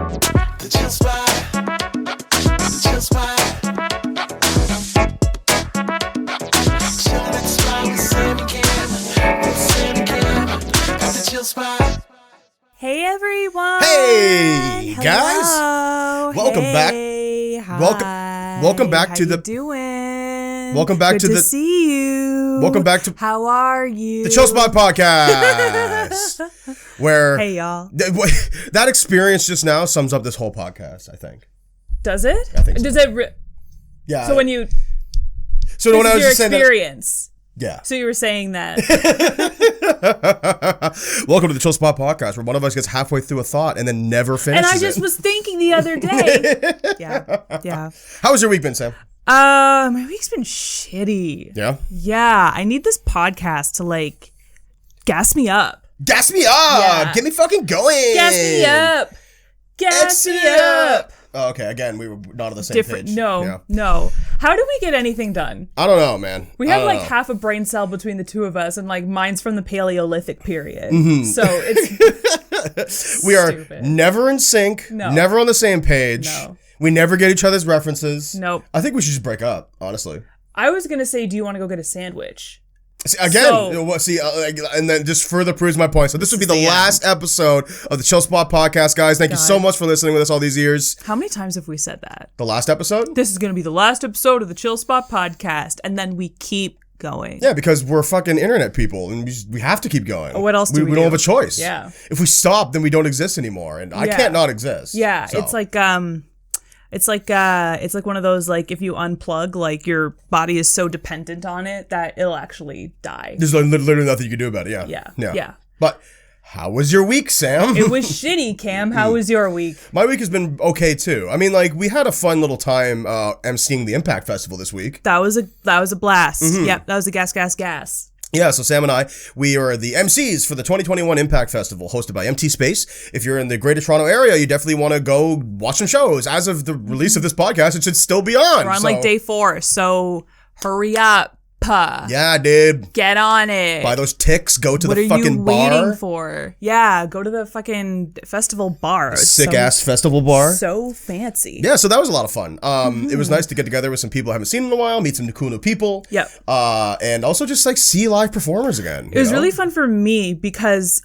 The chill spot. The chill spot. Chilling at the spot with Sam and Cam. With Sam and Cam. At the chill spot. Hey everyone! Hey Hello. guys! Welcome back. Hi. Welcome back How to you the. doing? Welcome back Good to to the. see you. Welcome back to How are you? the Chill Spot Podcast, where Hey y'all. That experience just now sums up this whole podcast. I think. Does it? I think so. Does it? Yeah. So when you. So This when I is was your just saying experience. yeah. So you were saying that. Welcome to the Chill Spot Podcast, where one of us gets halfway through a thought and then never And finishes I just it. was thinking the other day. Yeah. How was your week been, Sam? My week's been shitty. Yeah. Yeah. I need this podcast to like gas me up. Gas me up! Yeah. Get me fucking going! Gas me up. Gas me Excellent. up. Oh, okay, again, we were not on the same Different. page. No, Yeah. no. How do we get anything done? I don't know, man. We I have don't like know. half a brain cell between the two of us, and like mine's from the Paleolithic period. Mm-hmm. So it's We are stupid. never in sync, No. never on the same page. No. We never get each other's references. Nope. I think we should just break up, honestly. I was gonna say, do you want to go get a sandwich? See, again, and then just further proves my point. So this would be the the last episode of the Chill Spot Podcast, guys. Thank you so God. much for listening with us all these years. How many times have we said that? The last episode? This is gonna be the last episode of the Chill Spot podcast, and then we keep going. Yeah, because we're fucking internet people, and we have to keep going. What else do we don't do? have a choice. Yeah. If we stop, then we don't exist anymore, and I Yeah. can't not exist. Yeah, So. it's like one of those, like, if you unplug, like your body is so dependent on it that it'll actually die. There's literally nothing you can do about it. Yeah. But how was your week, Sam? It was shitty, Cam. How was your week? My week has been okay too. I mean, like, we had a fun little time emceeing the Impact Festival this week. That was a blast. Mm-hmm. Yep, that was a gas. Yeah, so Sam and I, we are the MCs for the 2021 Impact Festival, hosted by MT Space. If you're in the Greater Toronto area, you definitely want to go watch some shows. As of the release of this podcast, it should still be on. We're on like day 4, so hurry up. Yeah, dude. Get on it. Buy those ticks. Go to what the are fucking you bar. waiting for? Yeah, go to the fucking festival bar. It's Sick ass festival bar. So fancy. Yeah, so that was a lot of fun. It was nice to get together with some people I haven't seen in a while, meet some cool new people. Yep. And also just like see live performers again. It was really fun for me because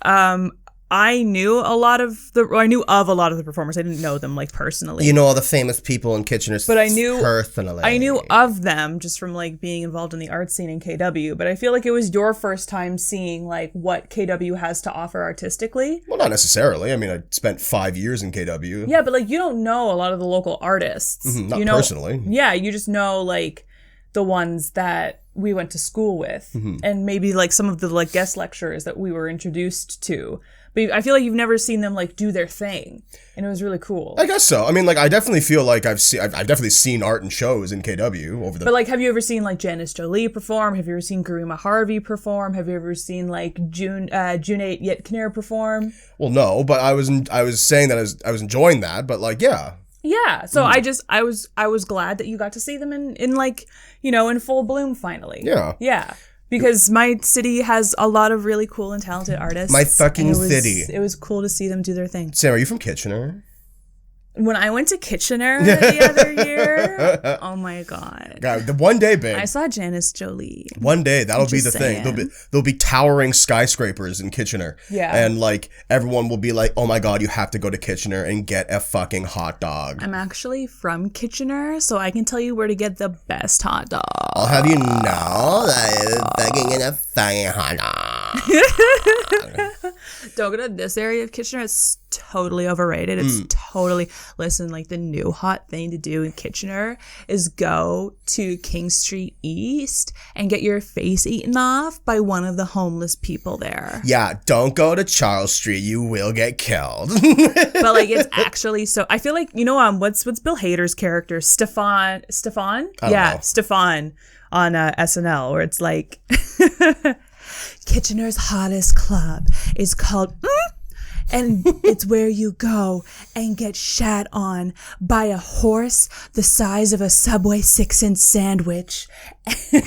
I knew a lot of the performers. I didn't know them like personally. You know all the famous people in Kitchener, But I knew personally. I knew of them just from like being involved in the art scene in KW, but I feel like it was your first time seeing like what KW has to offer artistically. Well, not necessarily. I mean, I spent 5 years in KW. Yeah, but like you don't know a lot of the local artists. Not you know, personally. Yeah, you just know like the ones that we went to school with and maybe like some of the like guest lecturers that we were introduced to. But I feel like you've never seen them like do their thing, and it was really cool. I guess so. I mean, like, I definitely feel like I've definitely seen art and shows in KW over the. But like, have you ever seen like Janice Jolie perform? Have you ever seen Garima Harvey perform? Have you ever seen like June 8 Yetkaner perform? Well, no, but I was saying that I was enjoying that, but like, yeah. Yeah. So I was glad that you got to see them in like, you know, in full bloom finally. Yeah. Yeah. Because my city has a lot of really cool and talented artists. My fucking and city. It was cool to see them do their thing. Sam, are you from Kitchener? When I went to Kitchener the other year, oh my God. God, the one day, babe. I saw Janice Jolie. One day, that'll be the Just thing. saying. There'll be towering skyscrapers in Kitchener. Yeah. And like everyone will be like, "Oh my God, you have to go to Kitchener and get a fucking hot dog." I'm actually from Kitchener, so I can tell you where to get the best hot dog. I'll have you know that it's fucking a fucking hot dog. Don't go to this area of Kitchener. It's totally overrated. It's totally, listen, like the new hot thing to do in Kitchener is go to King Street East and get your face eaten off by one of the homeless people there. Yeah, don't go to Charles Street. You will get killed. But like it's actually so, I feel like, you know, what's Bill Hader's character? Stefan? I don't know. Stefan on SNL, where it's like Kitchener's hottest club is called and it's where you go and get shat on by a horse the size of a Subway 6-inch sandwich. You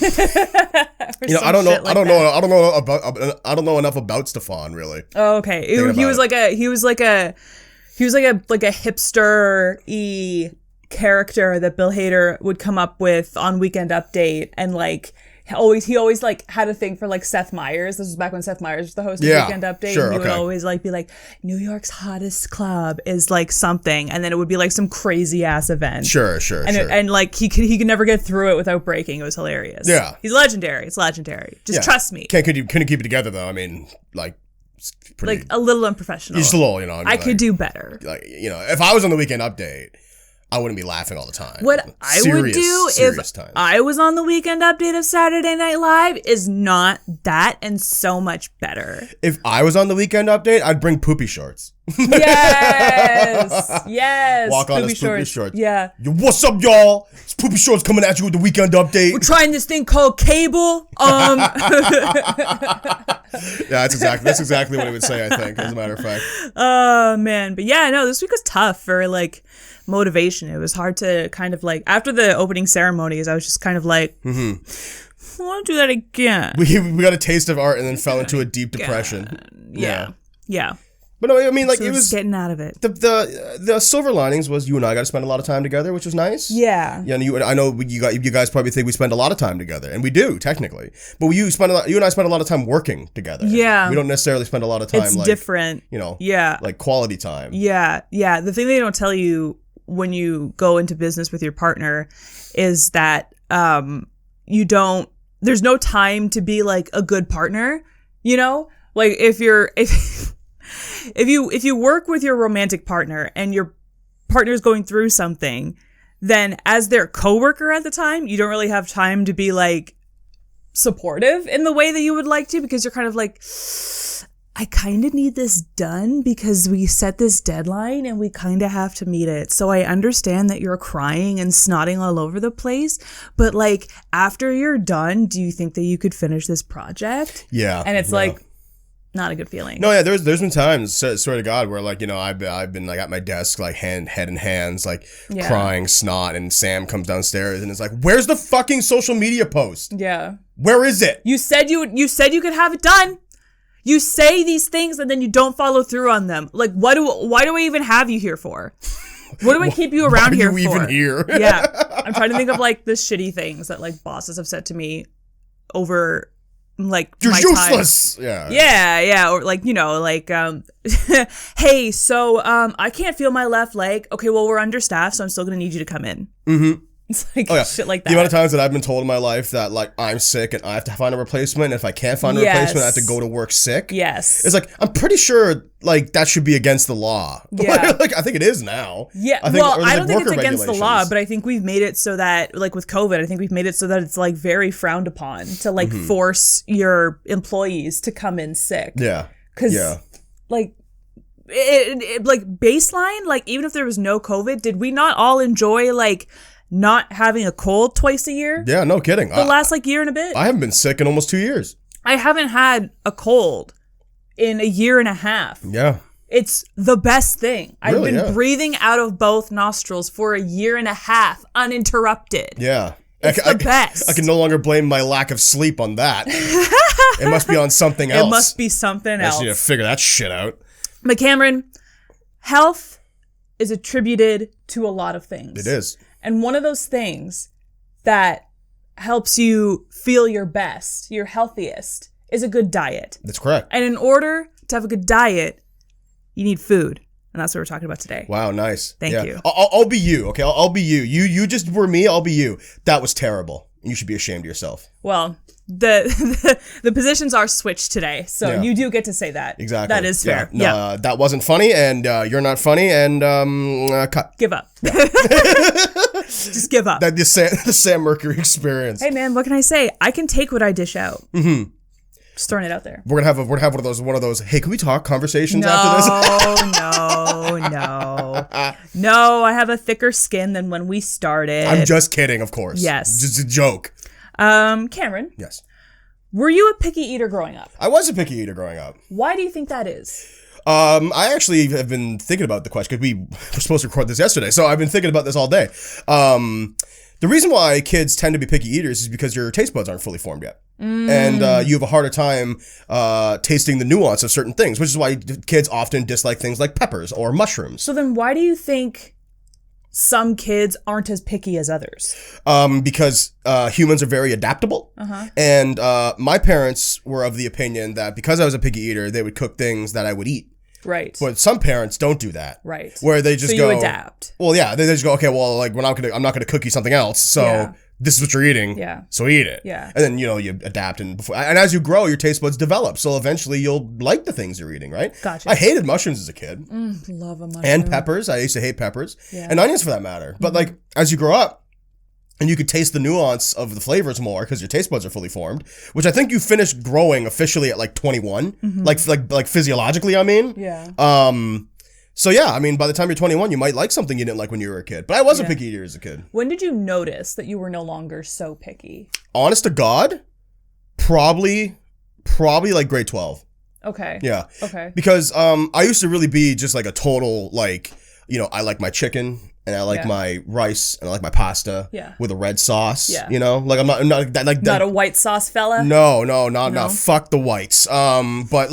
know, I don't know enough about Stefan really. Oh, okay. He was like a He was like a hipster-y character that Bill Hader would come up with on Weekend Update, and like he always like had a thing for like Seth Meyers. This was back when Seth Meyers was the host of Weekend Update. Sure, and he would always like be like, New York's hottest club is like something, and then it would be like some crazy ass event. Sure. And like he could never get through it without breaking. It was hilarious. Yeah. He's legendary. It's legendary. Just trust me. Couldn't keep it together though. I mean, like it's pretty, Like a little unprofessional. just a little, you know. I could do better. Like, you know, if I was on the Weekend Update, I wouldn't be laughing all the time. What I would do if times. I was on the Weekend Update of Saturday Night Live is not that and so much better. If I was on the Weekend Update, I'd bring poopy shorts. Yes. Walk on as poopy shorts. Yeah. Yo, what's up, y'all? It's Poopy Shorts coming at you with the Weekend Update. We're trying this thing called cable. Yeah, that's exactly what it would say, I think, as a matter of fact. Oh man. But yeah, no, this week was tough for like motivation. It was hard to kind of like, after the opening ceremonies, I was just kind of like, I want to do that again. We got a taste of art and then fell into a deep depression. Yeah. But no, I mean, like, So it we're was just getting out of it. the silver linings was you and I got to spend a lot of time together, which was nice. Yeah. Yeah, and I know you guys probably think we spend a lot of time together, and we do technically. But you and I spend a lot of time working together. Yeah. we don't necessarily spend a lot of time. It's like, different. you know. Yeah. Like quality time. Yeah. The thing they don't tell you when you go into business with your partner is that there's no time to be like a good partner, you know? Like if you work with your romantic partner and your partner's going through something, then as their coworker at the time, you don't really have time to be like supportive in the way that you would like to, because you're kind of like, I kind of need this done because we set this deadline and we kind of have to meet it. So I understand that you're crying and snotting all over the place, but like after you're done, do you think that you could finish this project? Yeah. And it's like, not a good feeling. No, yeah, there's been times, swear to God, where like, you know, I've been like at my desk, like head in hands, like crying snot, and Sam comes downstairs and is like, "Where's the fucking social media post? Yeah. Where is it? You said you could have it done. You say these things and then you don't follow through on them. Like, why do I even have you here for? What do I keep you around here for? Why are you even here? Yeah. I'm trying to think of like the shitty things that like bosses have said to me over like You're my useless. Time. Yeah. Or like, you know, like, hey, so I can't feel my left leg. Okay, well, we're understaffed, so I'm still gonna need you to come in. Mm-hmm. It's like shit like that. The amount of times that I've been told in my life that like I'm sick and I have to find a replacement, and if I can't find a replacement, I have to go to work sick. Yes. It's like, I'm pretty sure like that should be against the law. Yeah. Like I think it is now. Yeah. I don't think it's against the law, but I think we've made it so that like with COVID, I think we've made it so that it's like very frowned upon to like force your employees to come in sick. Yeah. Cause like it like baseline, like even if there was no COVID, did we not all enjoy like not having a cold twice a year? Yeah, no kidding. The last like year and a bit. I haven't been sick in almost 2 years. I haven't had a cold in a year and a half. Yeah. It's the best thing. I've Really, been breathing out of both nostrils for a year and a half uninterrupted. Yeah. It's the best. I can no longer blame my lack of sleep on that. It must be on something else. It must be something I else. just need to figure that shit out. But Cameron, health is attributed to a lot of things. It is. And one of those things that helps you feel your best, your healthiest, is a good diet. That's correct. And in order to have a good diet, you need food. And that's what we're talking about today. Wow, nice. Thank you. I'll be you, okay? I'll be you. You just were me, I'll be you. That was terrible. You should be ashamed of yourself. Well, the positions are switched today, so you do get to say that. Exactly. That is fair. Yeah. No, that wasn't funny, and you're not funny, and cut. Give up. Just give up. That the Sam Mercury experience. Hey man, what can I say? I can take what I dish out. Mm-hmm. Just throwing it out there. We're gonna have one of those. Hey, can we talk conversations after this? No. I have a thicker skin than when we started. I'm just kidding, of course. Yes. Just a joke. Cameron. Yes. Were you a picky eater growing up? I was a picky eater growing up. Why do you think that is? I actually have been thinking about the question because we were supposed to record this yesterday, so I've been thinking about this all day. The reason why kids tend to be picky eaters is because your taste buds aren't fully formed yet. And you have a harder time tasting the nuance of certain things, which is why kids often dislike things like peppers or mushrooms. So then why do you think some kids aren't as picky as others? Because humans are very adaptable. And my parents were of the opinion that because I was a picky eater, they would cook things that I would eat. Right. But some parents don't do that. Right. Where they just go. So you adapt. Well, yeah. They just go, okay, well, like, I'm not gonna cook you something else. So this is what you're eating. Yeah. So eat it. Yeah. And then, you adapt. And as you grow, your taste buds develop. So eventually you'll like the things you're eating, right? Gotcha. I hated mushrooms as a kid. Love a mushroom. And peppers. I used to hate peppers. Yeah. And onions for that matter. But like, as you grow up, and you could taste the nuance of the flavors more because your taste buds are fully formed, which I think you finished growing officially at like 21, like physiologically, I mean. Yeah. So yeah, I mean, by the time you're 21, you might like something you didn't like when you were a kid. But I was a picky eater as a kid. When did you notice that you were no longer so picky? Honest to God, probably like grade 12. Okay. Yeah. Okay. Because I used to really be just like a total like, I like my chicken. And I like my rice, and I like my pasta with a red sauce. Yeah. Like I'm not like not a white sauce fella. No, fuck the whites. But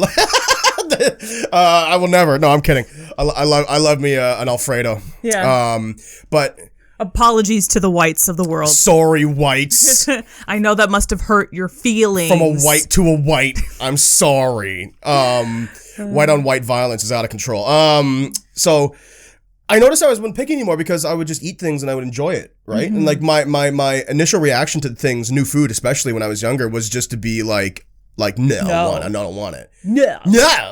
I will never. No, I'm kidding. I love me an Alfredo. Yeah. But apologies to the whites of the world. Sorry, whites. I know that must have hurt your feelings. From a white to a white. I'm sorry. White on white violence is out of control. So. I noticed I wasn't picky anymore because I would just eat things and I would enjoy it, right? And like my initial reaction to things, new food, especially when I was younger, was just to be like no. I don't want it. No.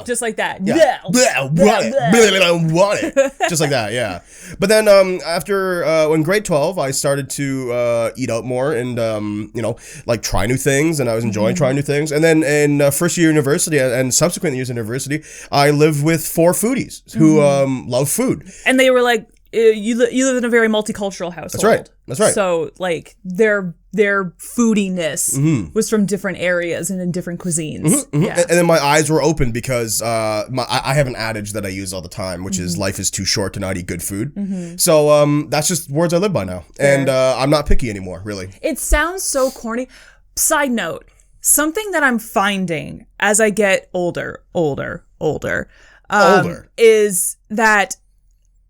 Just like that. Yeah. No. I don't want it. Just like that, yeah. But then after in grade 12, I started to eat out more and like try new things, and I was enjoying trying new things. And then in first year university and subsequent years university, I lived with 4 foodies who love food. And they were like, you live in a very multicultural household. That's right. So like their foodiness was from different areas and in different cuisines. Yeah. And then my eyes were open because I have an adage that I use all the time, which is life is too short to not eat good food. So that's just words I live by now. Fair. And I'm not picky anymore, really. It sounds so corny. Side note, something that I'm finding as I get older, is that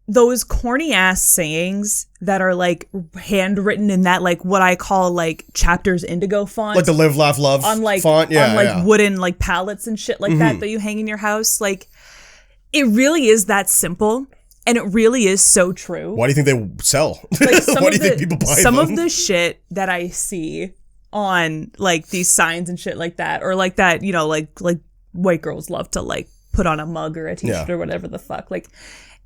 those corny ass sayings that are like handwritten in that like what I call like chapters indigo font, like the live laugh love on like font, on like wooden like palettes and shit like that you hang in your house. Like it really is that simple, and it really is so true. Why do you think they sell? Like Why do you think people buy some them? of the shit that I see on like these signs and shit like that, or like that, like white girls love to like put on a mug or a t-shirt or whatever the fuck. Like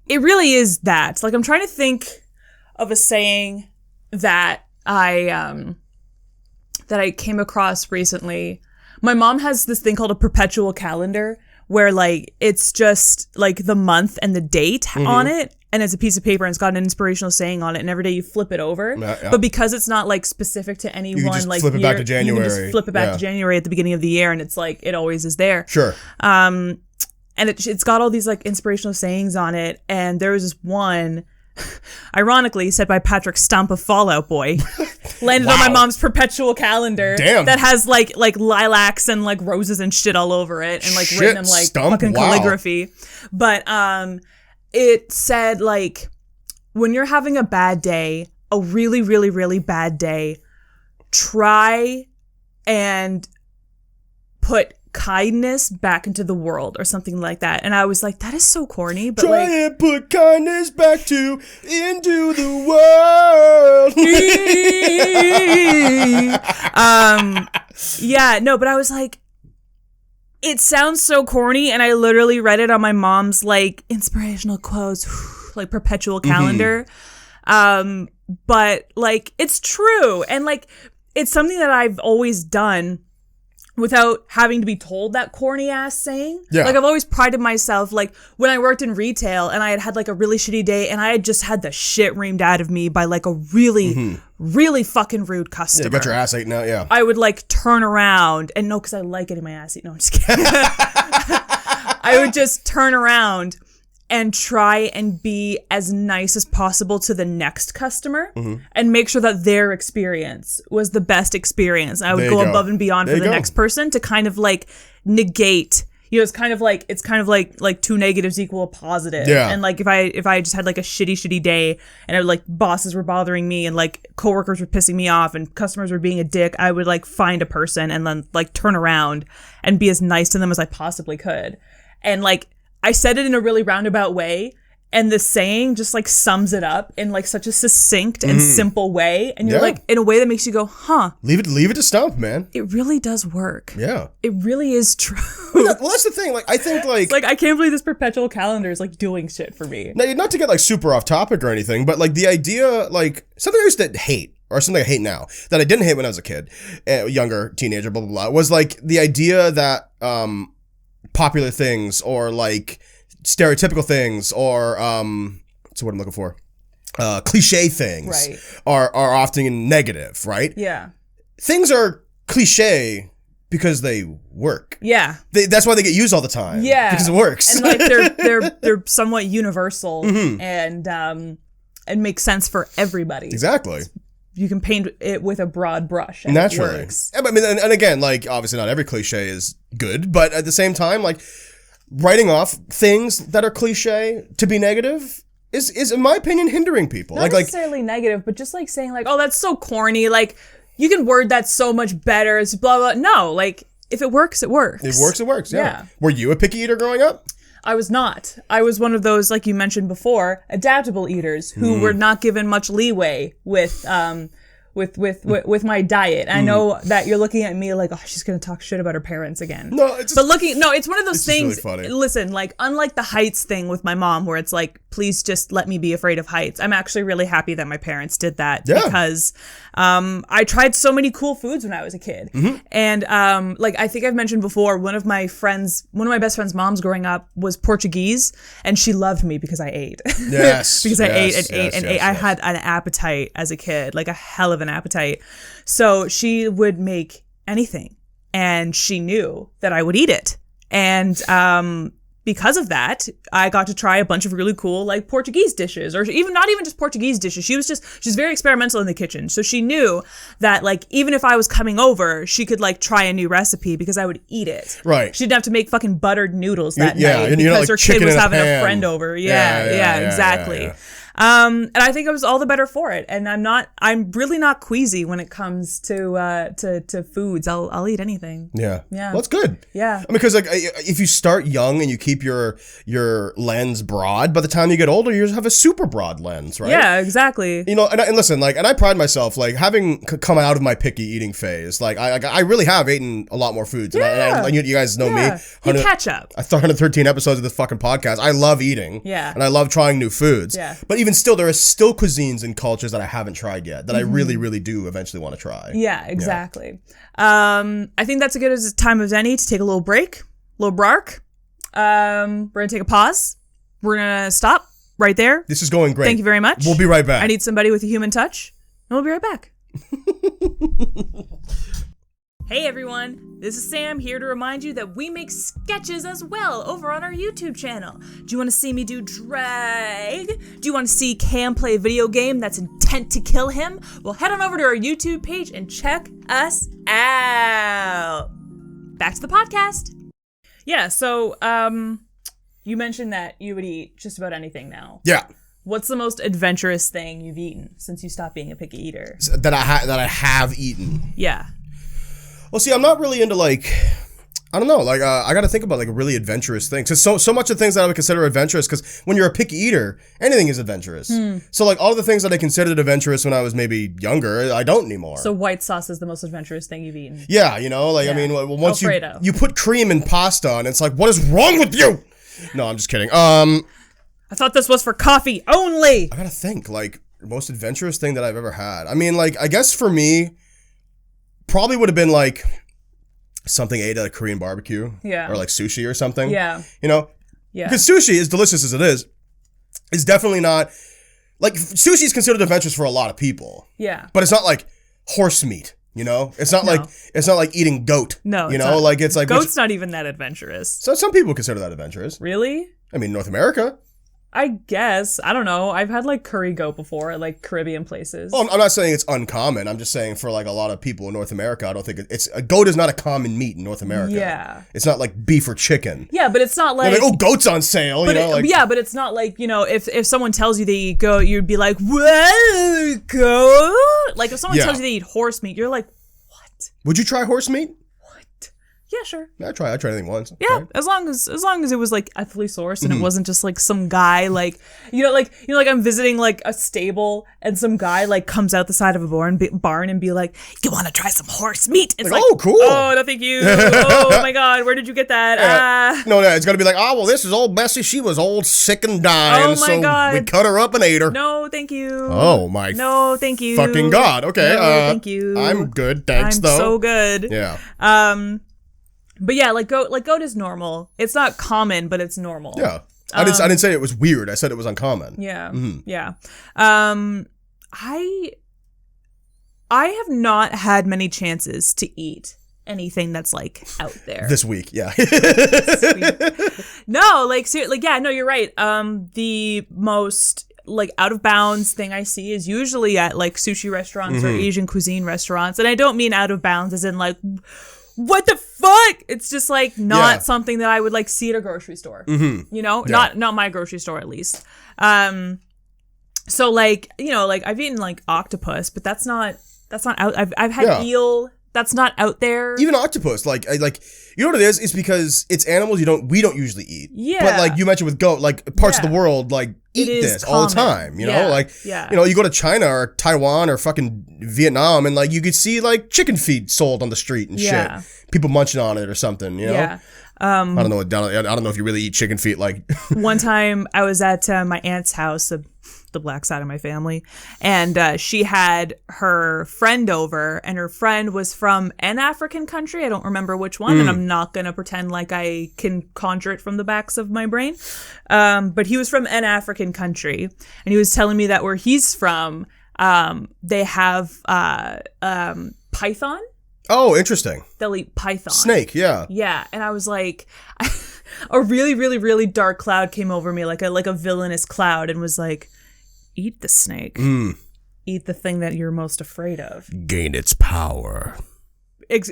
it really is that. Like I'm trying to think of a saying that I came across recently. My mom has this thing called a perpetual calendar where like it's just like the month and the date on it, and it's a piece of paper and it's got an inspirational saying on it, and every day you flip it over. But because it's not like specific to any one just like flip it year, back to January. you can just flip it back to January at the beginning of the year, and it's like it always is there. Sure. And it's got all these like inspirational sayings on it, and there was this one, ironically said by Patrick Stump of Fallout Boy, landed on my mom's perpetual calendar. Damn. That has like lilacs and like roses and shit all over it, and like written in like Stump? fucking calligraphy. But it said like, when you're having a bad day, a really really really bad day, try and put kindness back into the world or something like that. And I was like, that is so corny, but try like, and put kindness back into the world. Yeah, no, but I was like, it sounds so corny, and I literally read it on my mom's like inspirational quotes like perpetual calendar. But like it's true, and like it's something that I've always done without having to be told that corny ass saying. Yeah. Like I've always prided myself, like when I worked in retail and I had like a really shitty day and I had just had the shit reamed out of me by like a really, really fucking rude customer. Yeah, got your ass eaten out, yeah. I would like turn around and no, because I like getting my ass eaten. No, I'm just kidding. I would just turn around and try and be as nice as possible to the next customer and make sure that their experience was the best experience. I would There go you go. above and beyond There for you the go. next person to kind of like negate. You know, it's kind of like two negatives equal a positive. Yeah. And like if I just had like a shitty day and like bosses were bothering me and like coworkers were pissing me off and customers were being a dick, I would like find a person and then like turn around and be as nice to them as I possibly could. And like I said it in a really roundabout way, and the saying just like sums it up in like such a succinct and simple way. And you're like, in a way that makes you go, huh, Leave it to Stump, man. it really does work. Yeah. It really is true. Well, that's the thing. Like, I think like Like, I can't believe this perpetual calendar is like doing shit for me. now, not to get like super off topic or anything, but like the idea, like something I used to hate, or something I hate now that I didn't hate when I was a kid, younger teenager, blah blah blah, was like the idea that popular things or like stereotypical things or what's the word I'm looking for? Cliche things Right. are often negative, right? Yeah. Things are cliche because they work. Yeah. That's why they get used all the time. Yeah. Because it works. And like they're somewhat universal and make sense for everybody. Exactly. You can paint it with a broad brush and Naturally. it works. Yeah, but I mean, and again, like obviously not every cliche is good, but at the same time, like writing off things that are cliche to be negative is in my opinion hindering people. Not necessarily negative, but just like saying like, oh, that's so corny. Like you can word that so much better. It's blah blah. No, like if it works, it works. It works. It works. Yeah. Yeah. Were you a picky eater growing up? I was not. I was one of those, like you mentioned before, adaptable eaters who were not given much leeway with my diet. I know that you're looking at me like, oh, she's gonna talk shit about her parents again. No, it's just, But it's one of those It's just really things. funny. Listen, like unlike the heights thing with my mom, where it's like, please just let me be afraid of heights. I'm actually really happy that my parents did that because I tried so many cool foods when I was a kid, and like I think I've mentioned before, one of my best friend's moms growing up was Portuguese, and she loved me because I ate. Yes, because I ate yes, and ate yes, and yes, ate. I yes. had an appetite as a kid, like a hell of an appetite. So she would make anything and she knew that I would eat it. And because of that, I got to try a bunch of really cool like Portuguese dishes, or even not even just Portuguese dishes. She's very experimental in the kitchen. So she knew that like even if I was coming over, she could like try a new recipe because I would eat it. Right. She didn't have to make fucking buttered noodles that Yeah, night and you're not, because like, her kid chicken was in a having a pan. friend over. Yeah, Yeah, exactly. yeah. And I think I was all the better for it. And I'm really not queasy when it comes to foods. I'll eat anything. Yeah. Yeah. Well, that's good. Yeah. I mean, because like if you start young and you keep your lens broad, by the time you get older, you just have a super broad lens, right? Yeah, exactly. You know, and listen, like, and I pride myself, like, having come out of my picky eating phase, like, I really have eaten a lot more foods. Yeah. And you guys know me. Yeah. You catch up. I thought 113 episodes of this fucking podcast. I love eating. Yeah. And I love trying new foods. Yeah. But even still, there are still cuisines and cultures that I haven't tried yet that I really, really do eventually want to try. Yeah, exactly. I think that's as good as time as any to take a little break, little bark. We're going to take a pause. We're going to stop right there. This is going great. Thank you very much. We'll be right back. I need somebody with a human touch, and we'll be right back. Hey everyone, this is Sam here to remind you that we make sketches as well over on our YouTube channel. Do you want to see me do drag? Do you want to see Cam play a video game that's intent to kill him? Well, head on over to our YouTube page and check us out. Back to the podcast. Yeah, so you mentioned that you would eat just about anything now. Yeah. What's the most adventurous thing you've eaten since you stopped being a picky eater? That I have eaten. Yeah. Well, see, I'm not really into like, I don't know, like I got to think about like a really adventurous thing. Cause so much of things that I would consider adventurous, because when you're a picky eater, anything is adventurous. So like all of the things that I considered adventurous when I was maybe younger, I don't anymore. So white sauce is the most adventurous thing you've eaten. Yeah, you know, like Yeah. I mean, once Alfredo. you put cream in pasta, and it's like, what is wrong with you? No, I'm just kidding. I thought this was for coffee only. I gotta think, like, the most adventurous thing that I've ever had. I mean, like, I guess for me, probably would have been like something ate at a Korean barbecue. Yeah. Or like sushi or something. Yeah. You know? Yeah. Because sushi, as delicious as it is definitely not, like, sushi is considered adventurous for a lot of people. Yeah. But it's not like horse meat, you know? It's not like eating goat. No. You it's know? not. Like, it's like, Goat's not even that adventurous. so some people consider that adventurous. Really? I mean, North America. I guess. I don't know. I've had like curry goat before at like Caribbean places. Well, I'm not saying it's uncommon. I'm just saying for like a lot of people in North America, I don't think it's a goat is not a common meat in North America. Yeah. It's not like beef or chicken. Yeah, but it's not like, They're like, oh, goat's on sale. but You know, like, yeah, but it's not like, you know, if someone tells you they eat goat, you'd be like, what? Goat? Like if someone Yeah. tells you they eat horse meat, you're like, what? would you try horse meat? Yeah, sure. Yeah, I tried anything once. Yeah, Right? as long as it was like ethically sourced and it wasn't just like some guy like like I'm visiting like a stable and some guy like comes out the side of a barn and be like, you want to try some horse meat? It's Like, like, oh, cool. Oh, no, thank you. Oh my God, where did you get that? Yeah. No, it's gonna be like, oh well, this is old Bessie. She was old, sick, and dying. Oh, my so God. we cut her up and ate her. No, thank you. Oh my. No, thank you. Fucking God. Okay. No, thank you. I'm good. Thanks, I'm though. so good. Yeah. But yeah, like goat is normal. It's not common, but it's normal. Yeah. I didn't say it was weird. I said it was uncommon. Yeah. Yeah. I have not had many chances to eat anything that's like out there. This week, yeah. No, like yeah, no, you're right. The most like out of bounds thing I see is usually at like sushi restaurants or Asian cuisine restaurants. And I don't mean out of bounds as in like, what the fuck? It's just like not something that I would like see at a grocery store. You know, not my grocery store at least. So like, you know, like I've eaten like octopus, but that's not out. I've had eel. That's not out there. Even octopus, like you know what it is? It's because it's animals we don't usually eat. Yeah. But like you mentioned with goat, like parts of the world like eat this all the time. You know, like you know, you go to China or Taiwan or fucking Vietnam, and like you could see like chicken feet sold on the street and shit. People munching on it or something. You know. Yeah. I don't know. I don't know if you really eat chicken feet. Like one time, I was at my aunt's house, the black side of my family, and she had her friend over, and her friend was from an African country. I don't remember which one, and I'm not gonna pretend like I can conjure it from the backs of my brain. But he was from an African country, and he was telling me that where he's from, they have python. oh, interesting. They'll eat python. Snake, yeah. Yeah, and I was like, a really, really, really dark cloud came over me, like a villainous cloud, and was like, eat the snake. Eat the thing that you're most afraid of. Gain its power.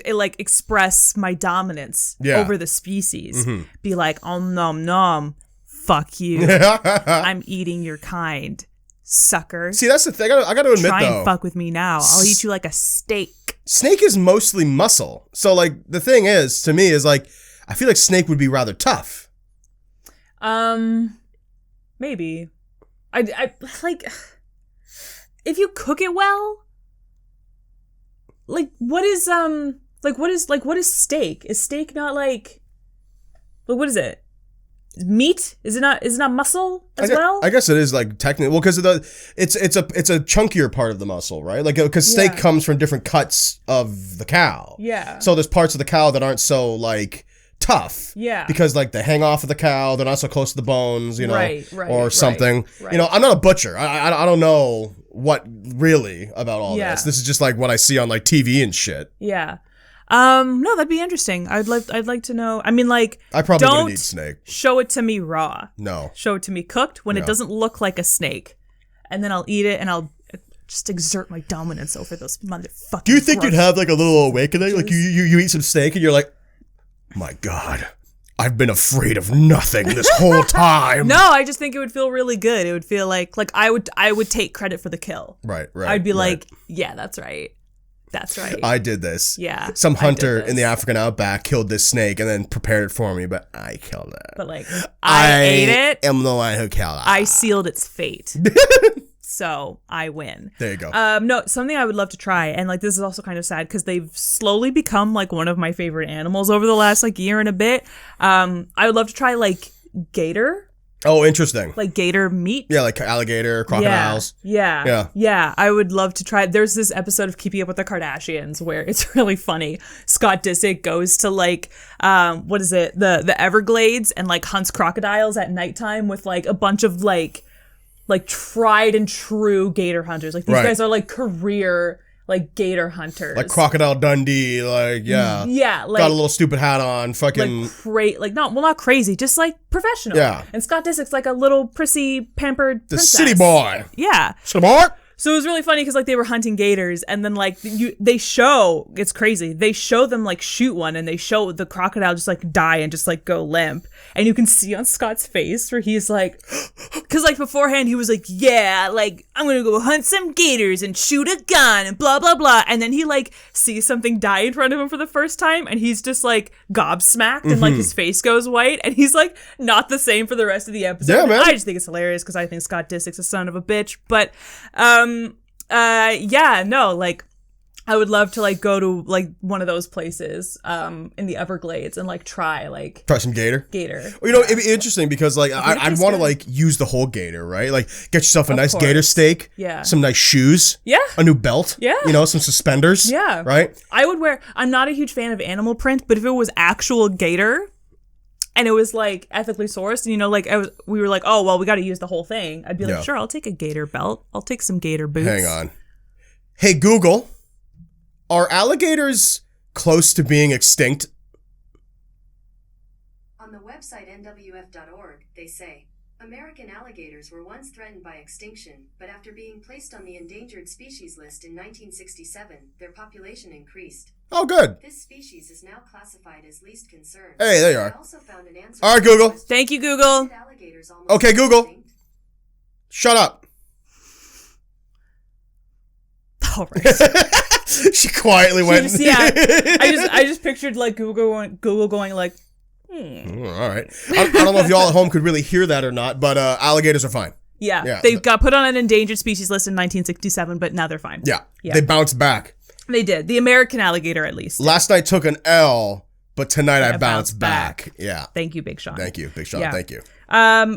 Like express my dominance over the species. Be like, nom nom, fuck you. I'm eating your kind, sucker. See, that's the thing. I got to admit, Try though. and fuck with me now. I'll eat you like a steak. Snake is mostly muscle. So, like, the thing is, to me, is like, I feel like snake would be rather tough. Maybe. I like, if you cook it well, like, what is steak? Is steak not like what is it? Meat? Is it not muscle as well? I guess it is like technically, well, because it's a chunkier part of the muscle, right? Like because steak comes from different cuts of the cow. Yeah. So there's parts of the cow that aren't so like tough. Yeah. Because like they hang off of the cow, they're not so close to the bones, you know, or something. Right. You know, I'm not a butcher. I don't know what really about all this. This is just like what I see on like TV and shit. Yeah. No, that'd be interesting. I'd like to know. I mean, like, I probably don't wouldn't eat snake. Show it to me raw. No. Show it to me cooked when it doesn't look like a snake, and then I'll eat it and I'll just exert my dominance over those motherfuckers. Do you think you'd have like a little awakening? Like you eat some steak and you're like, my God, I've been afraid of nothing this whole time. No, I just think it would feel really good. It would feel like I would take credit for the kill. Right. I'd be like, yeah, that's right. That's right. I did this. Yeah. Some hunter in the African outback killed this snake and then prepared it for me, but I killed it. But like, I ate it. I am the one who killed it. I sealed its fate. So I win. There you go. No, something I would love to try, and like this is also kind of sad because they've slowly become like one of my favorite animals over the last like year and a bit. I would love to try like gator. Oh, interesting. Like gator meat. Yeah, like alligator, crocodiles. Yeah. I would love to try. There's this episode of Keeping Up with the Kardashians where it's really funny. Scott Disick goes to like, what is it? The Everglades and like hunts crocodiles at nighttime with like a bunch of like tried and true gator hunters. Like these guys are like career like gator hunters. Like Crocodile Dundee, like, yeah. Yeah, like got a little stupid hat on, fucking. Not crazy, just like professional. Yeah. And Scott Disick's like a little prissy, pampered The princess. city boy. Yeah. City boy. So it was really funny because like they were hunting gators, and then like they show, it's crazy. They show them like shoot one, and they show the crocodile just like die and just like go limp, and you can see on Scott's face where he's like, because like beforehand he was like, yeah, like I'm gonna go hunt some gators and shoot a gun and blah blah blah, and then he like sees something die in front of him for the first time, and he's just like gobsmacked, and like his face goes white, and he's like not the same for the rest of the episode. Yeah, man. I just think it's hilarious because I think Scott Disick's a son of a bitch, but like I would love to like go to like one of those places in the Everglades and like try some gator. Well, you know, it'd be interesting because like I'd want to like use the whole gator, right? Like get yourself a nice course. gator steak, Yeah. some nice shoes, Yeah. a new belt, Yeah. you know, some suspenders, Yeah. right? I'm not a huge fan of animal print, but if it was actual gator and it was like ethically sourced, and you know, like we were like, oh well, we got to use the whole thing, I'd be like, Yeah. sure, I'll take a gator belt, I'll take some gator boots. Hang on. Hey Google, are alligators close to being extinct? On the website nwf.org, they say, American alligators were once threatened by extinction, but after being placed on the endangered species list in 1967, their population increased. Oh, good. This species is now classified as least concern. Hey, there you I are. also found an answer. All right, Google. Thank you, Google. Alligators almost Okay, Google. extinct? Shut up. All right. She quietly went. I just pictured like Google going like, All right. I don't know if y'all at home could really hear that or not, but alligators are fine. yeah. They got put on an endangered species list in 1967, but now they're fine. Yeah. Yeah. They bounced back. They did. The American alligator, at least. Last night took an L, but tonight I I bounced bounced back. Yeah. Thank you, Big Sean. Thank you, Big Sean. Yeah. Thank you.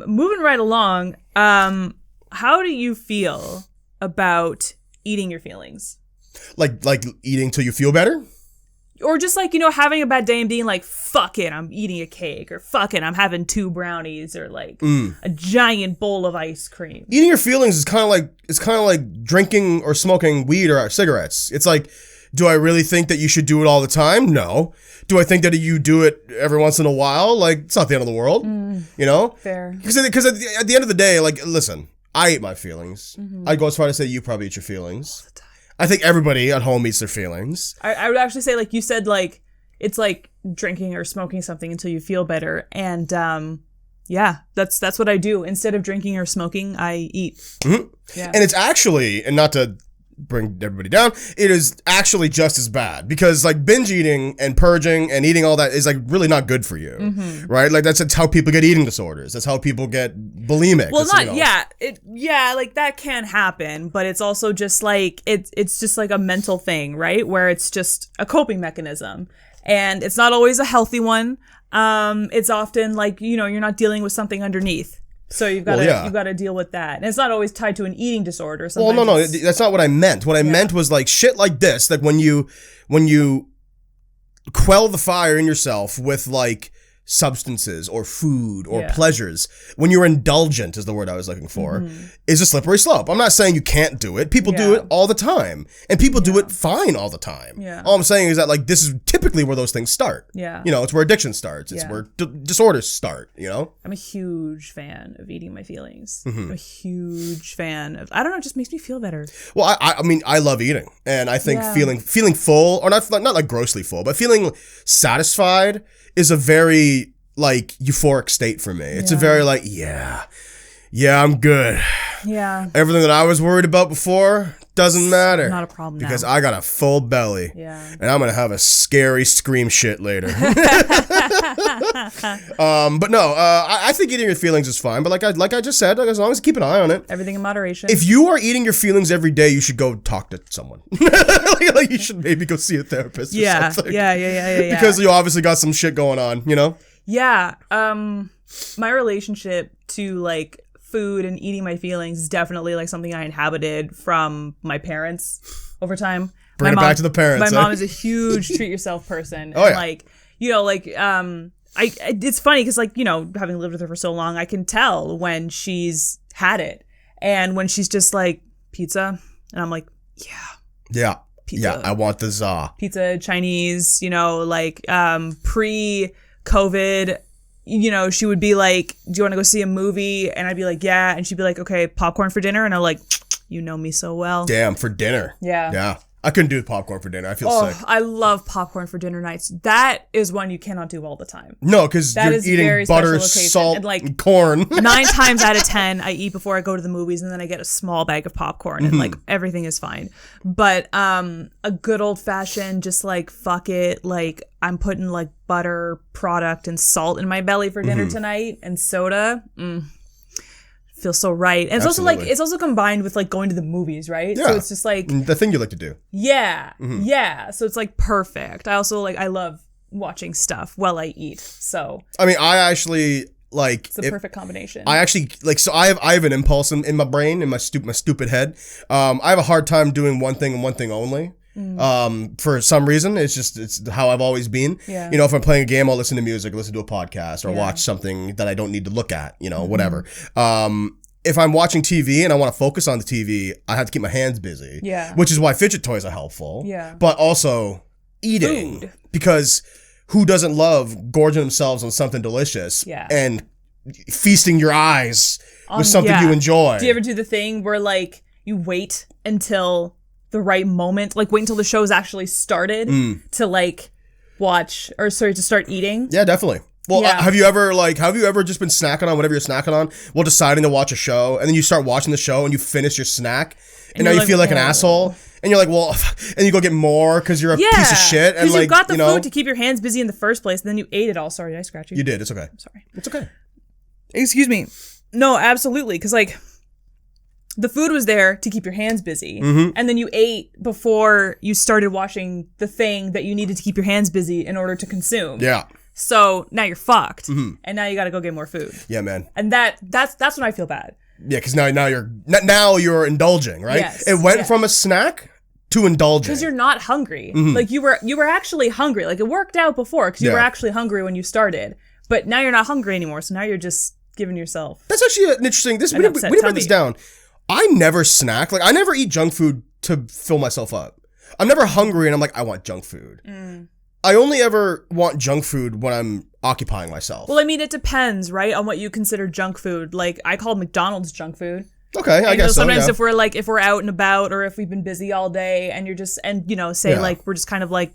Moving right along, how do you feel about eating your feelings? Like eating till you feel better? Or just like, you know, having a bad day and being like, fuck it, I'm eating a cake, or fuck it, I'm having 2 brownies, or like a giant bowl of ice cream. Eating your feelings is kind of like drinking or smoking weed or cigarettes. It's like, do I really think that you should do it all the time? No. Do I think that you do it every once in a while? Like, it's not the end of the world, you know? Fair. Because at the end of the day, like, listen, I eat my feelings. I'd go as far to say you probably eat your feelings. I think everybody at home eats their feelings. I would actually say, like you said, like, it's like drinking or smoking something until you feel better. And yeah, that's what I do. Instead of drinking or smoking, I eat. Mm-hmm. Yeah. And it's actually, and not to bring everybody down, it is actually just as bad because like binge eating and purging and eating all that is like really not good for you, right? Like that's how people get eating disorders. That's how people get bulimic. Well, That's, like that can happen, but it's also just like it's just like a mental thing, right? Where it's just a coping mechanism, and it's not always a healthy one. It's often like, you know, you're not dealing with something underneath. So you've got to deal with that. And it's not always tied to an eating disorder. Well, no, that's not what I meant. What I meant was like shit like this, like when you quell the fire in yourself with like substances or food or pleasures, when you're indulgent is the word I was looking for, is a slippery slope. I'm not saying you can't do it. People do it all the time, and people do it fine all the time. Yeah. All I'm saying is that like this is typically where those things start. Yeah. You know, it's where addiction starts. It's where disorders start, you know? I'm a huge fan of eating my feelings. I'm a huge fan of, I don't know, it just makes me feel better. Well, I mean, I love eating, and I think feeling full, or not like grossly full, but feeling satisfied is a very like euphoric state for me. It's a very like, yeah, I'm good. Yeah. Everything that I was worried about before doesn't matter. Not a problem because now. I got a full belly. Yeah. And I'm gonna have a scary scream shit later. But no, I think eating your feelings is fine. But like I just said, like, as long as you keep an eye on it. Everything in moderation. If you are eating your feelings every day, you should go talk to someone. like you should maybe go see a therapist or something. Yeah. Because you obviously got some shit going on, you know? Yeah. My relationship to like food and eating my feelings is definitely like something I inhabited from my parents over time. Bring it back to the parents. My mom is a huge treat yourself person. Oh, and yeah. like, you know, like it's funny because like, you know, having lived with her for so long, I can tell when she's had it and when she's just like pizza, and I'm like, yeah. Yeah. pizza. Yeah, I want the za. Pizza, Chinese, like pre-COVID, she would be like, do you want to go see a movie? And I'd be like, yeah. And she'd be like, okay, popcorn for dinner. And I'm like, you know me so well. Damn, for dinner. Yeah. Yeah. I couldn't do popcorn for dinner. I feel sick. I love popcorn for dinner nights. That is one you cannot do all the time. No, because you're is eating very butter, special occasion. salt, And, like, and corn. 9 times out of 10, I eat before I go to the movies, and then I get a small bag of popcorn, and like everything is fine. But a good old fashioned, just like fuck it, like I'm putting like butter, product, and salt in my belly for dinner tonight, and soda. Feels so right. And it's Absolutely. also like it's also combined with like going to the movies, right? Yeah. So it's just like The thing you like to do. yeah. So it's like perfect. I also I love watching stuff while I eat. So I mean, I actually like it's a perfect combination. I actually like, so I have an impulse in my brain, in my stupid head. I have a hard time doing one thing and one thing only. For some reason, it's how I've always been. Yeah. If I'm playing a game, I'll listen to music, listen to a podcast, or watch something that I don't need to look at, whatever. If I'm watching TV and I want to focus on the TV, I have to keep my hands busy. Yeah. Which is why fidget toys are helpful. Yeah. But also eating. Food. Because who doesn't love gorging themselves on something delicious and feasting your eyes with something you enjoy? Do you ever do the thing where like you wait until the right moment, like wait until the show's actually started to like watch to start eating? Yeah, definitely. Well, have you ever just been snacking on whatever you're snacking on while deciding to watch a show, and then you start watching the show and you finish your snack, and now you feel like an asshole, and you're like, well, and you go get more because you're a piece of shit, and because like you got the food to keep your hands busy in the first place, and then you ate it all. Sorry, did I scratch you? You did. It's okay. I'm sorry. It's okay. Excuse me. No, absolutely, because like the food was there to keep your hands busy, and then you ate before you started watching the thing that you needed to keep your hands busy in order to consume. Yeah. So now you're fucked, and now you got to go get more food. Yeah, man. And that's when I feel bad. Yeah, because now you're indulging, right? Yes, It went from a snack to indulging. Because you're not hungry. Like you were actually hungry. Like it worked out before because you were actually hungry when you started, but now you're not hungry anymore. So now you're just giving yourself. That's actually an interesting. We didn't write this down. I never snack. Like I never eat junk food to fill myself up. I'm never hungry and I'm like, I want junk food. I only ever want junk food when I'm occupying myself. Well, I mean, it depends, right, on what you consider junk food. Like I call McDonald's junk food. Okay, I guess sometimes so, if we're out and about, or if we've been busy all day, and you're just like we're just kind of like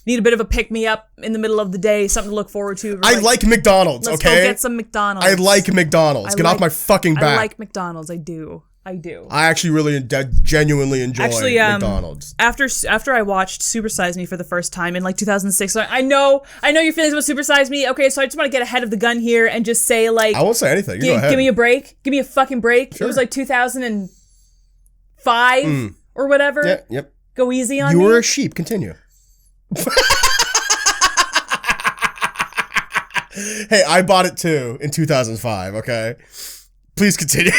need a bit of a pick me up in the middle of the day, something to look forward to. I like McDonald's. Let's okay, go get some McDonald's. I like McDonald's. Get off my fucking back. I like McDonald's. I do. I actually really genuinely enjoy McDonald's. After I watched Super Size Me for the first time in like 2006, so I know your feelings about Super Size Me. Okay, so I just want to get ahead of the gun here and just say like I won't say anything. You go ahead. Give me a break. Give me a fucking break. Sure. It was like 2005 or whatever. Yeah, yep. Go easy on me. You were a sheep. Continue. Hey, I bought it too in 2005. Okay, please continue.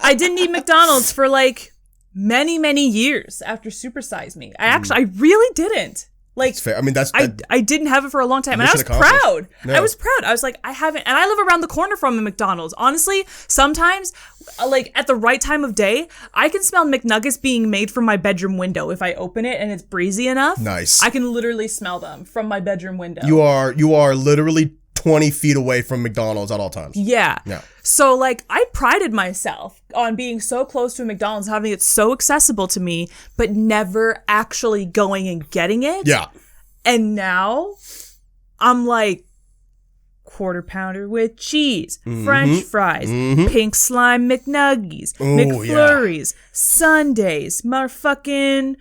I didn't eat McDonald's for like many years after Super Size Me. I really didn't. Like, That's fair. I mean, I didn't have it for a long time, and I was proud. I was proud. I was like, I haven't, and I live around the corner from a McDonald's. Honestly, sometimes, like at the right time of day, I can smell McNuggets being made from my bedroom window if I open it and it's breezy enough. Nice. I can literally smell them from my bedroom window. You are literally 20 feet away from McDonald's at all times. Yeah. Yeah. So, like, I prided myself on being so close to a McDonald's, having it so accessible to me, but never actually going and getting it. Yeah. And now, I'm like, quarter pounder with cheese, French fries, pink slime McNuggies, McFlurries, Sundays, motherfucking,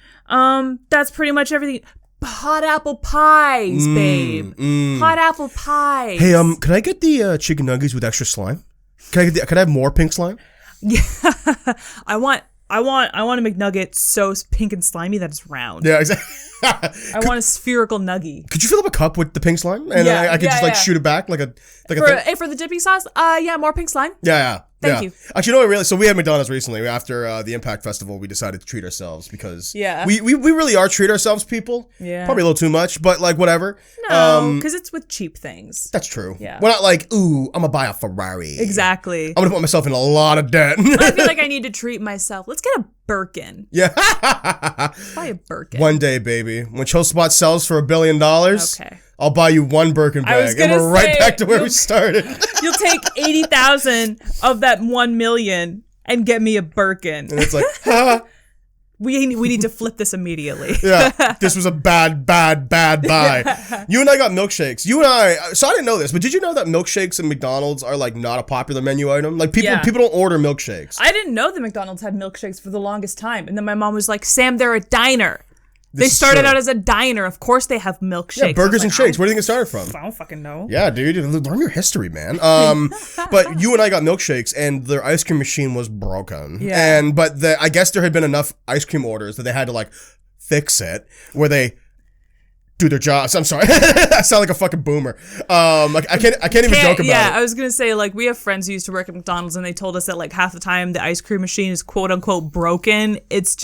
that's pretty much everything. Hot apple pies, babe. Hot apple pies. Hey, can I get the chicken nuggets with extra slime? Can I have more pink slime? Yeah, I want a McNugget so pink and slimy that it's round. Yeah, exactly. I want a spherical nuggie. Could you fill up a cup with the pink slime and I could just shoot it back like a thing? For the dipping sauce? Yeah, more pink slime. Yeah. Thank you. Actually, no, really. So we had McDonald's recently after the Impact Festival. We decided to treat ourselves because we really are treat ourselves people. Yeah. Probably a little too much, but like whatever. No, because it's with cheap things. That's true. Yeah. We're not like, ooh, I'm gonna buy a Ferrari. Exactly. I'm gonna put myself in a lot of debt. I feel like I need to treat myself. Let's get a Birkin. Yeah. Buy a Birkin. One day, baby. When Chill Spot sells for $1 billion, Okay. I'll buy you one Birkin I was bag, and gonna we're right say, back to where we started. You'll take 80,000 of that 1 million and get me a Birkin. And it's like, ha. We need to flip this immediately. Yeah, this was a bad buy. You and I got milkshakes. So I didn't know this, but did you know that milkshakes at McDonald's are like not a popular menu item? Like people don't order milkshakes. I didn't know that McDonald's had milkshakes for the longest time. And then my mom was like, Sam, they're a diner. They started out as a diner. Of course they have milkshakes. Yeah, burgers and shakes. Where do you think it started from? I don't fucking know. Yeah, dude. Learn your history, man. But you and I got milkshakes, and their ice cream machine was broken. Yeah. But I guess there had been enough ice cream orders that they had to, like, fix it, where they do their jobs. I'm sorry. I sound like a fucking boomer. I can't even joke about it. Yeah, I was going to say, like, we have friends who used to work at McDonald's, and they told us that, like, half the time the ice cream machine is quote-unquote broken. It's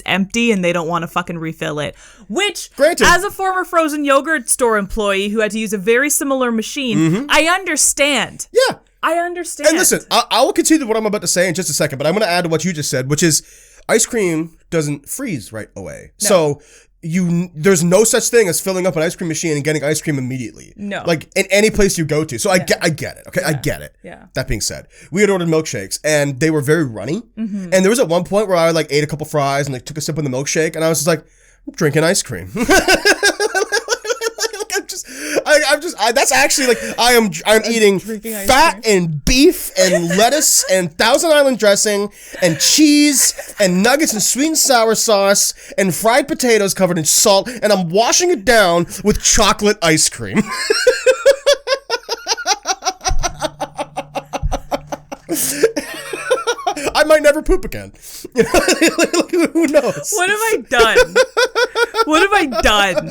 empty, and they don't want to fucking refill it. Which, Granted. As a former frozen yogurt store employee who had to use a very similar machine, I understand. Yeah. I understand. And listen, I will continue what I'm about to say in just a second, but I'm going to add to what you just said, which is ice cream doesn't freeze right away. No. So there's no such thing as filling up an ice cream machine and getting ice cream immediately. No. Like in any place you go to. So I get it. Okay. Yeah. I get it. Yeah. That being said, we had ordered milkshakes and they were very runny. Mm-hmm. And there was at one point where I like ate a couple fries and like took a sip of the milkshake and I was just like, I'm drinking ice cream. That's actually like I'm eating fat and beef and lettuce and Thousand Island dressing and cheese and nuggets and sweet and sour sauce and fried potatoes covered in salt and I'm washing it down with chocolate ice cream. I might never poop again. Who knows? What have I done? What have I done?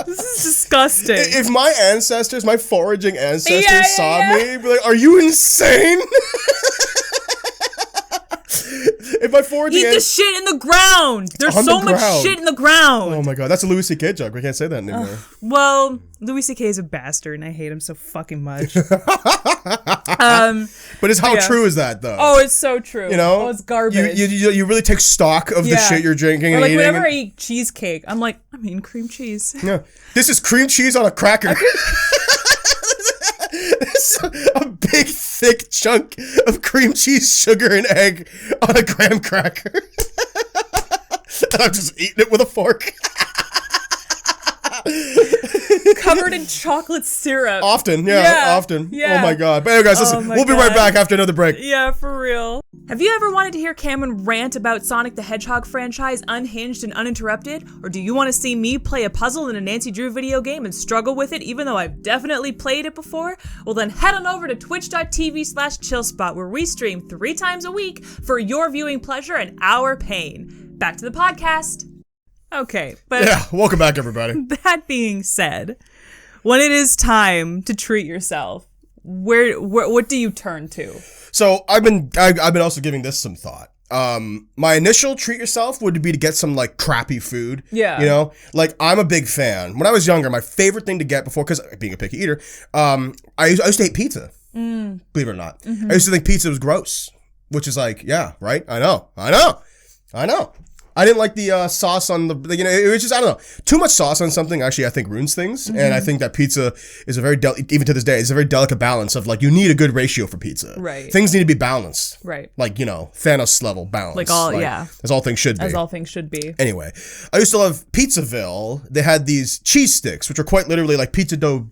This is disgusting. If my ancestors, my foraging ancestors saw me, they'd be like, are you insane? If my foraging Eat the shit in the ground. There's so much shit in the ground. Oh my god, that's a Louis C.K. joke. We can't say that anymore. Well, Louis C.K. is a bastard, and I hate him so fucking much. But how true is that, though? Oh, it's so true. You know, it's garbage. You really take stock of the shit you're drinking or and like eating. Whenever I eat cheesecake, I'm like, I'm eating cream cheese. Yeah, this is cream cheese on a cracker. A big thick chunk of cream cheese, sugar, and egg on a graham cracker. And I'm just eating it with a fork. Covered in chocolate syrup. Often. Yeah. Oh my god. But anyway, guys, listen, we'll be right back after another break. Yeah, for real. Have you ever wanted to hear Cameron rant about Sonic the Hedgehog franchise unhinged and uninterrupted? Or do you want to see me play a puzzle in a Nancy Drew video game and struggle with it even though I've definitely played it before? Well then head on over to twitch.tv/chillspot where we stream 3 times a week for your viewing pleasure and our pain. Back to the podcast. Okay, but yeah, welcome back everybody. That being said, when it is time to treat yourself, what do you turn to? So I've been also giving this some thought. My initial treat yourself would be to get some like crappy food. Yeah. You know, like I'm a big fan. When I was younger, my favorite thing to get before, because being a picky eater, I used to hate pizza. Believe it or not. Mm-hmm. I used to think pizza was gross, which is like, yeah, right. I know. I didn't like the sauce on the, it was just, I don't know. Too much sauce on something actually I think ruins things. Mm-hmm. And I think that pizza is a very, even to this day, it's a very delicate balance of like, you need a good ratio for pizza. Right. Things need to be balanced. Right. Like, Thanos level balance. Like yeah. As all things should be. As all things should be. Anyway, I used to love Pizzaville. They had these cheese sticks, which are quite literally like pizza dough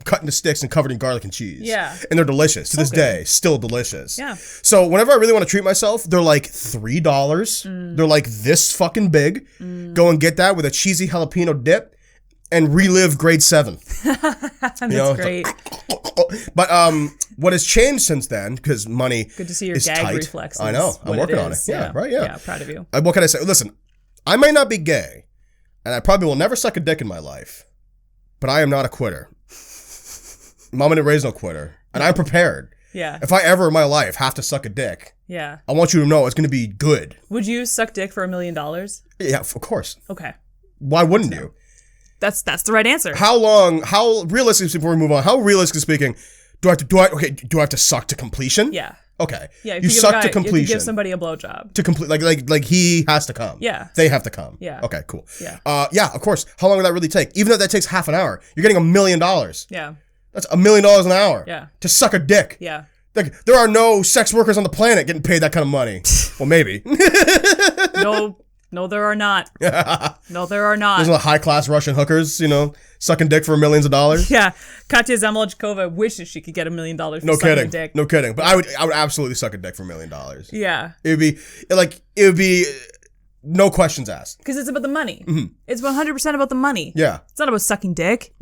cut into sticks and covered in garlic and cheese. Yeah. And they're delicious. To this day, still delicious. Yeah. So whenever I really want to treat myself, they're like $3. They're like this fucking big. Go and get that with a cheesy jalapeno dip and relive grade 7. That's great. But what has changed since then, because money Good to see your is gag tight. reflexes. I know. I'm working on it. Yeah, right, yeah. Yeah, proud of you. What can I say? Listen, I may not be gay, and I probably will never suck a dick in my life, but I am not a quitter. Mama didn't raise no quitter. And I'm prepared. Yeah. If I ever in my life have to suck a dick, Yeah. I want you to know it's going to be good. Would you suck dick for $1 million? Yeah, of course. Okay. Why wouldn't you? That's the right answer. How realistically, before we move on, how realistically speaking, do I have to suck to completion? Yeah. Okay. Yeah. If You give a suck guy- to if you completion. give somebody a blowjob. To complete, like he has to come. Yeah. They have to come. Yeah. Okay, cool. Yeah. Yeah, of course. How long would that really take? Even though that takes half an hour, you're getting $1 million. Yeah. That's $1 million an hour. Yeah. To suck a dick. Yeah. Like, there are no sex workers on the planet getting paid that kind of money. Well, maybe. No, there are not. No, there are not. There's a high-class Russian hookers, sucking dick for millions of dollars. Yeah, Katya Zamolodchikova wishes she could get $1 million for No sucking kidding. a dick. No kidding. But I would absolutely suck a dick for $1 million. Yeah, It would be no questions asked. because it's about the money. It's 100% about the money. Yeah. It's not about sucking dick.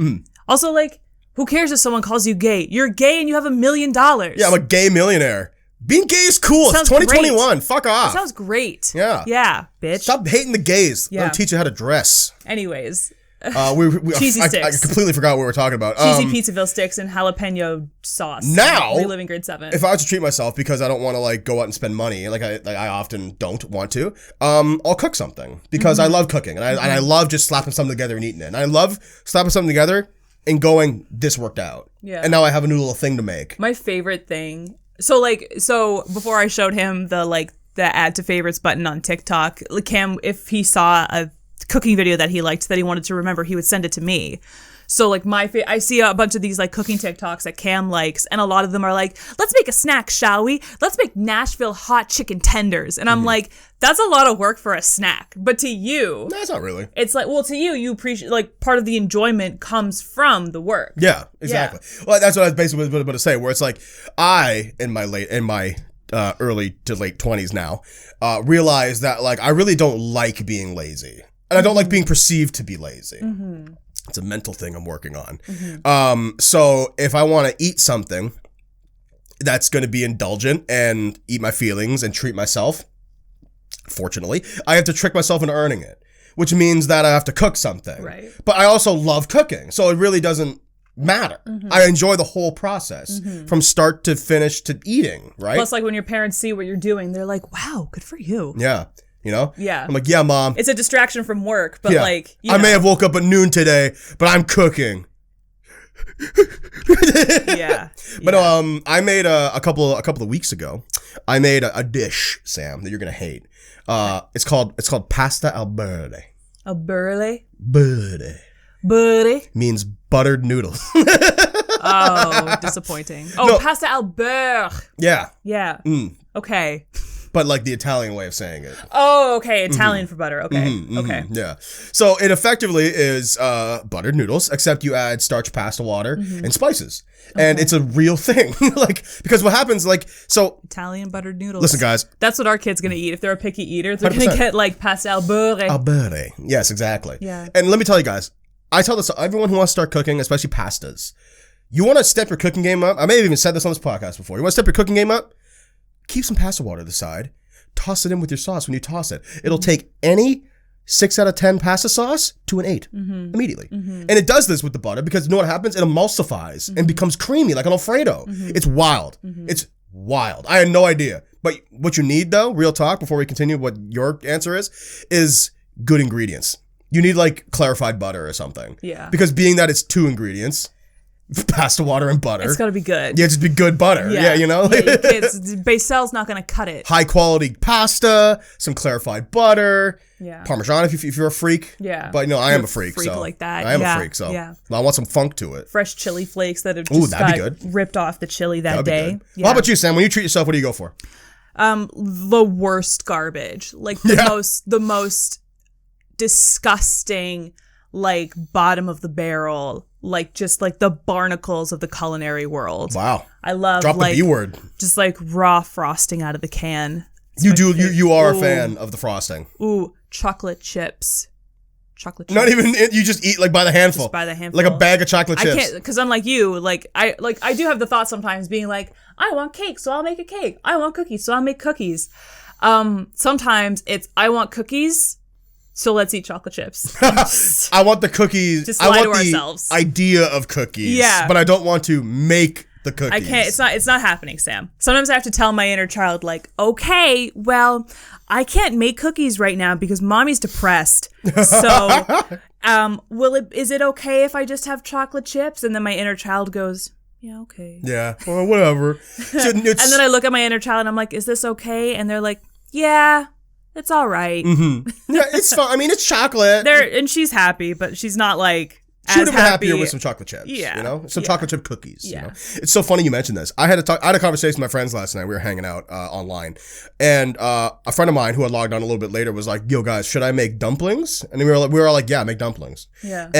Also, like, who cares if someone calls you gay? You're gay and you have $1 million. Yeah, I'm a gay millionaire. Being gay is cool. It's Sounds 2021. great. Fuck off. Sounds great. Yeah. Yeah, bitch. Stop hating the gays. Let Yeah. them teach you how to dress. Anyways, I Cheesy sticks. completely forgot what we were talking about. cheesy Pizzaville sticks and jalapeno sauce. Now, reliving grade 7. If I was to treat myself because I don't want to go out and spend money, I often don't want to, I'll cook something because I love cooking and I love just slapping something together and eating it. And I love slapping something together and going, this worked out. Yeah. And now I have a new little thing to make. My favorite thing. So before I showed him the add to favorites button on TikTok, Cam, if he saw a cooking video that he liked that he wanted to remember, he would send it to me. So I see a bunch of these cooking TikToks that Cam likes, and a lot of them are like, let's make a snack, shall we? Let's make Nashville hot chicken tenders. And I'm like, that's a lot of work for a snack. But to you, No, it's not really. it's to you appreciate, part of the enjoyment comes from the work. Yeah, exactly. Well, that's what I was basically about to say, where it's I, in my early to late 20s now, realize that I really don't like being lazy. And I don't like being perceived to be lazy. It's a mental thing I'm working on. So if I want to eat something that's going to be indulgent and eat my feelings and treat myself, fortunately, I have to trick myself into earning it, which means that I have to cook something. Right. But I also love cooking, so it really doesn't matter. I enjoy the whole process from start to finish to eating, right? Plus, when your parents see what you're doing, they're like, wow, good for you. Yeah. Yeah. I'm like, yeah, Mom. It's a distraction from work, but Yeah. you I may know. have woke up at noon today, but I'm cooking. Yeah. But I made a couple of weeks ago. I made a dish, Sam, that you're gonna hate. It's called pasta al burle. A burle? Burle Burle? means buttered noodles. Oh, disappointing. Oh, No. pasta al beurre. Yeah, Yeah. Okay. but the Italian way of saying it. Oh, okay. Italian for butter. Okay. Okay. Yeah. So it effectively is buttered noodles, except you add starch, pasta water, and spices. And it's a real thing. Because what happens, so... Italian buttered noodles. Listen, guys. That's what our kid's going to eat. If they're a picky eater, they're going to 100%. get pasta al beurre. Al burle. Yes, exactly. Yeah. And let me tell you guys, I tell this to everyone who wants to start cooking, especially pastas. You want to step your cooking game up? I may have even said this on this podcast before. You want to step your cooking game up? Keep some pasta water to the side. Toss it in with your sauce when you toss it. It'll take any 6 out of 10 pasta sauce to an 8 immediately. And it does this with the butter because you know what happens? It emulsifies and becomes creamy like an Alfredo. It's wild. It's wild. I had no idea. But what you need though, real talk, before we continue what your answer is good ingredients. You need clarified butter or something. Yeah. Because being that it's 2 ingredients, pasta water and butter. It's got to be good. Yeah, just be good butter. Yeah, Yeah, your kids, Basel's not going to cut it. High quality pasta, some clarified butter, Yeah. Parmesan if you're a freak. Yeah. But I am a freak. Freak so like that. I am Yeah, a freak, so yeah. I want some funk to it. Fresh chili flakes that have Ooh, just that'd be got good. ripped off the chili that That'd be day. good. Yeah. Well, how about you, Sam? When you treat yourself, what do you go for? The worst garbage. The most disgusting, bottom of the barrel, just the barnacles of the culinary world. Wow. I love Drop the B word. just raw frosting out of the can. It's You my do. favorite. You are a Ooh. fan of the frosting. Ooh, chocolate chips. Chocolate chips. Not even. You just eat by the handful. Just by the handful. Like a bag of chocolate I chips. can't, because unlike you, I do have the thought sometimes being I want cake, so I'll make a cake. I want cookies, so I'll make cookies. Sometimes it's I want cookies, so let's eat chocolate chips. I want the cookies. Just I lie want to the ourselves. idea of cookies. Yeah. But I don't want to make the the cookies. I can't. It's not happening, Sam. Sometimes I have to tell my inner child, like, okay, well, I can't make cookies right now because mommy's depressed. So, is it okay if I just have chocolate chips? And then my inner child goes, yeah, okay. Yeah, well, whatever. And then I look at my inner child and I'm like, is this okay? And they're like, yeah, it's all right. Yeah, it's fine. I mean, it's chocolate. And she's happy, but she's not like She would as have been happy. happier with some chocolate chips. Yeah. You know? Some Yeah. chocolate chip cookies. Yeah. You know? It's so funny you mentioned this. I had a conversation with my friends last night. We were hanging out online. And a friend of mine who had logged on a little bit later was like, yo, guys, should I make dumplings? And we were all like, yeah, make dumplings. Yeah.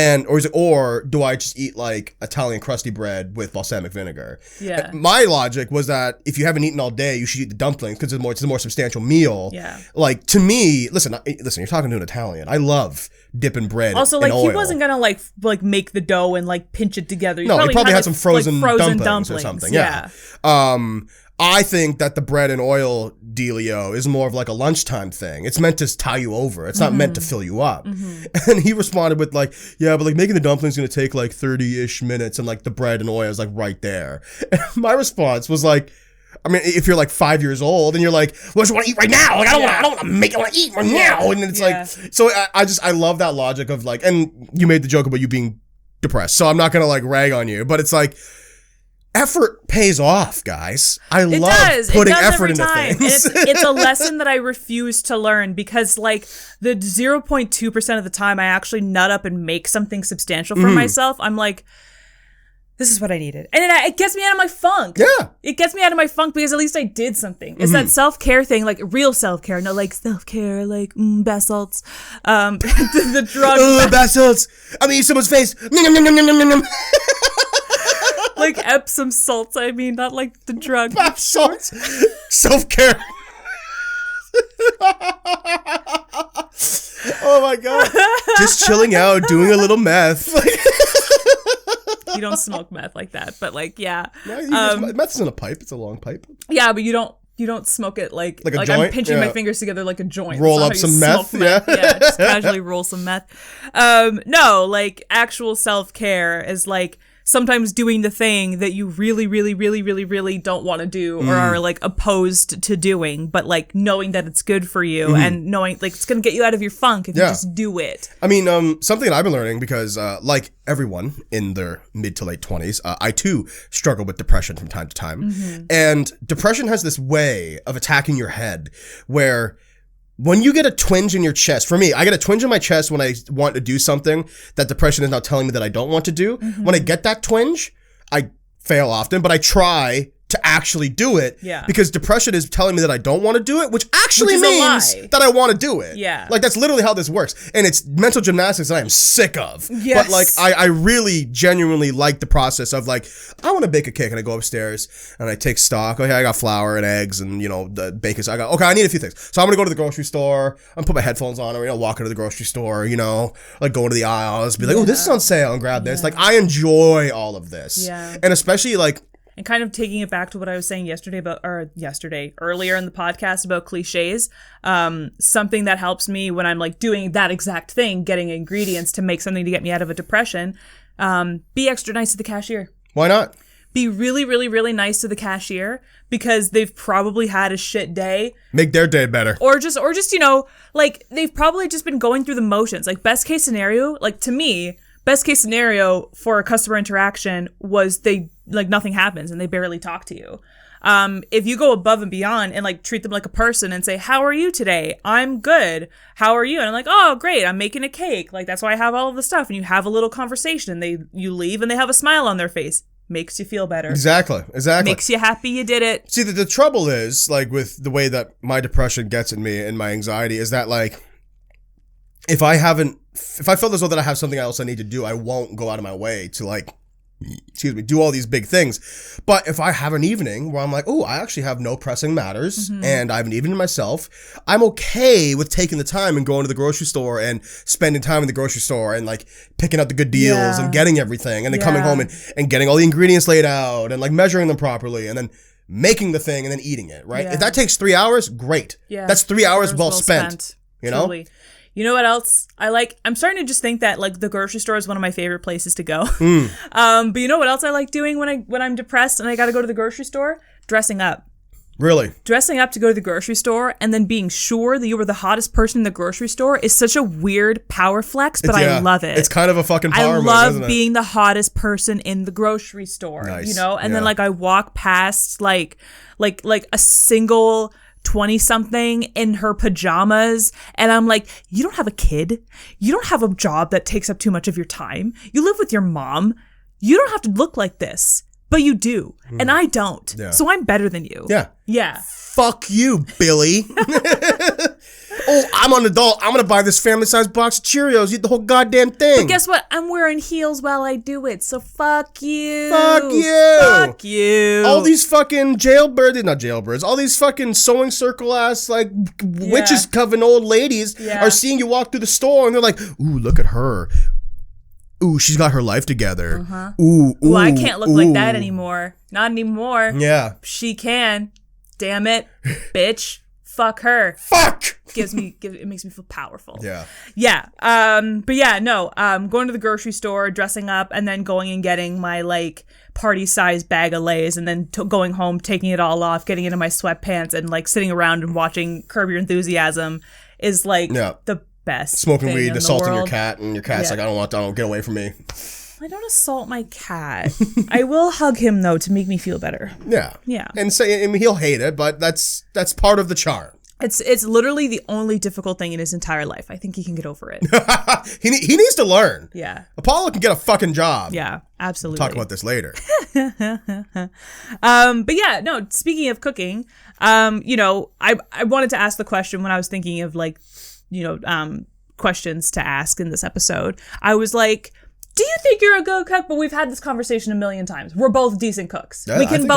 Or do I just eat like Italian crusty bread with balsamic vinegar? Yeah. And my logic was that if you haven't eaten all day, you should eat the dumplings because it's a more substantial meal. Yeah. Like, to me, listen, you're talking to an Italian. I love dipping bread Also, in like, oil. he wasn't gonna like make the dough and like pinch it together. No, he probably had some frozen dumplings dumplings or something. Yeah. I think that the bread and oil dealio is more of like a lunchtime thing. It's meant to tie you over. It's not meant to fill you up. And he responded with like, yeah, but like making the dumplings is going to take like 30-ish minutes and like the bread and oil is like right there. And my response was like, I mean, if you're like 5 years old and you're like, well, I just want to eat right now. Like, I don't want to make it. I want to eat right now. And then it's like, so I love that logic of like, and you made the joke about you being depressed. So I'm not going to like rag on you, but it's like, effort pays off, guys. I love putting effort into things. And it's a lesson that I refuse to learn because like the 0.2% of the time I actually nut up and make something substantial for myself, I'm like, this is what I needed. And it gets me out of my funk. Yeah. It gets me out of my funk because at least I did something. It's that self-care thing, like real self-care, not like self-care, like bath salts. The drug. Bath salts. I mean, someone's face. Nom, nom, nom, nom, nom, nom. Like Epsom salts, I mean, not like the drug. Bath salts. Self-care. Oh my God. Just chilling out, doing a little meth. You don't smoke meth like that, but like, yeah. Meth isn't a pipe. It's a long pipe. Yeah, but you don't smoke it like a joint? I'm pinching my fingers together like a joint. Roll That's up how you some meth? smoke meth. Yeah, just casually roll some meth. No, like actual self-care is like sometimes doing the thing that you really, really, really, really, really don't want to do or are like opposed to doing, but like knowing that it's good for you and knowing like it's going to get you out of your funk if you just do it. I mean, something that I've been learning because like everyone in their mid to late 20s, I too struggle with depression from time to time. And depression has this way of attacking your head where when you get a twinge in your chest, for me, I get a twinge in my chest when I want to do something that depression is now telling me that I don't want to do. When I get that twinge, I fail often, but I try to actually do it because depression is telling me that I don't want to do it, which actually means that I want to do it. Yeah. Like that's literally how this works. And it's mental gymnastics that I am sick of. Yes. But like I really genuinely like the process of like, I want to bake a cake and I go upstairs and I take stock. Okay, I got flour and eggs and the bacon. So I need a few things. So I'm going to go to the grocery store and put my headphones on or, walk into the grocery store, like go into the aisles, be like, oh, this is on sale and grab this. Like I enjoy all of this. Yeah. And especially like, And kind of taking it back to what I was saying earlier in the podcast about cliches, something that helps me when I'm like doing that exact thing, getting ingredients to make something to get me out of a depression, be extra nice to the cashier. Why not? Be really, really, really nice to the cashier because they've probably had a shit day. Make their day better. Or just, like they've probably just been going through the motions. Like best case scenario, like to me, best case scenario for a customer interaction was nothing happens and they barely talk to you. If you go above and beyond and like treat them like a person and say, how are you today? I'm good. How are you? And I'm like, oh, great. I'm making a cake. Like, that's why I have all of the stuff. And you have a little conversation and you leave and they have a smile on their face. Makes you feel better. Exactly. Makes you happy you did it. See, the trouble is like with the way that my depression gets at me and my anxiety is that like, if I feel as though that I have something else I need to do, I won't go out of my way to like, do all these big things. But if I have an evening where I'm like, oh, I actually have no pressing matters and I have an evening to myself, I'm okay with taking the time and going to the grocery store and spending time in the grocery store and like picking out the good deals and getting everything and then coming home and getting all the ingredients laid out and like measuring them properly and then making the thing and then eating it, right? Yeah. If that takes 3 hours, great. Yeah. That's 3 hours well spent. Totally. You know what else I like? I'm starting to just think that like the grocery store is one of my favorite places to go. But you know what else I like doing when I'm depressed and I got to go to the grocery store? Dressing up. Really? Dressing up to go to the grocery store and then being sure that you were the hottest person in the grocery store is such a weird power flex, but I love it. It's kind of a fucking power move, I isn't love it? being the hottest person in the grocery store, Nice. you know? And then Yeah. like I walk past like a single 20-something in her pajamas and I'm like, you don't have a kid. You don't have a job that takes up too much of your time. You live with your mom. You don't have to look like this. But you do, and I don't. Yeah. So I'm better than you. Yeah. Yeah. Fuck you, Billy. Oh, I'm an adult. I'm going to buy this family-sized box of Cheerios, eat the whole goddamn thing. But guess what? I'm wearing heels while I do it, so fuck you. Fuck you. Fuck you. All these fucking not jailbirds, all these fucking sewing circle ass, like, witches coven old ladies are seeing you walk through the store, and they're like, ooh, look at her. Ooh, she's got her life together. Ooh, Well, I can't look like that anymore. Not anymore. Yeah. She can. Damn it. Bitch. Fuck her. Fuck! It makes me feel powerful. Yeah. Yeah. But yeah, no. Going to the grocery store, dressing up, and then going and getting my like party-sized bag of Lay's, and then going home, taking it all off, getting into my sweatpants, and like sitting around and watching Curb Your Enthusiasm is like the best. Smoking thing weed, in the assaulting your world. cat, and your cat's like, I don't get away from me. I don't assault my cat. I will hug him though to make me feel better. Yeah. Yeah. And say, I mean, he'll hate it, but that's part of the charm. It's literally the only difficult thing in his entire life. I think he can get over it. He needs to learn. Yeah. Apollo can get a fucking job. Yeah, absolutely. Talk about this later. But yeah, no, speaking of cooking, you know, I wanted to ask the question when I was thinking of like, you know, questions to ask in this episode. I was like, do you think you're a good cook? But we've had this conversation a million times. We're both decent cooks. Yeah, we can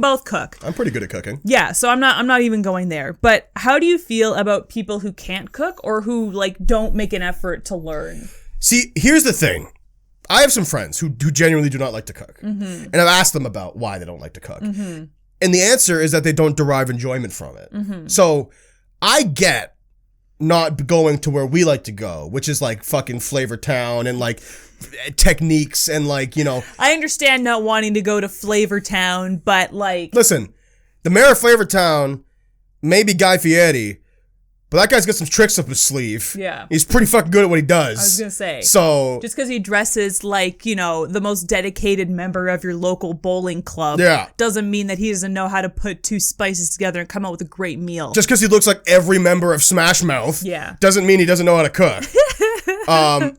both cook. I'm pretty good at cooking. Yeah, so I'm not even going there. But how do you feel about people who can't cook or who like don't make an effort to learn? See, here's the thing. I have some friends who genuinely do not like to cook. And I've asked them about why they don't like to cook. And the answer is that they don't derive enjoyment from it. So I get not going to where we like to go, which is like fucking Flavor Town and like techniques and like, you know. I understand not wanting to go to Flavor Town, but like... Listen, the mayor of Flavor Town may be Guy Fieri, but that guy's got some tricks up his sleeve. Yeah. He's pretty fucking good at what he does. I was gonna say. So... Just because he dresses like, you know, the most dedicated member of your local bowling club doesn't mean that he doesn't know how to put two spices together and come out with a great meal. Just because he looks like every member of Smash Mouth doesn't mean he doesn't know how to cook.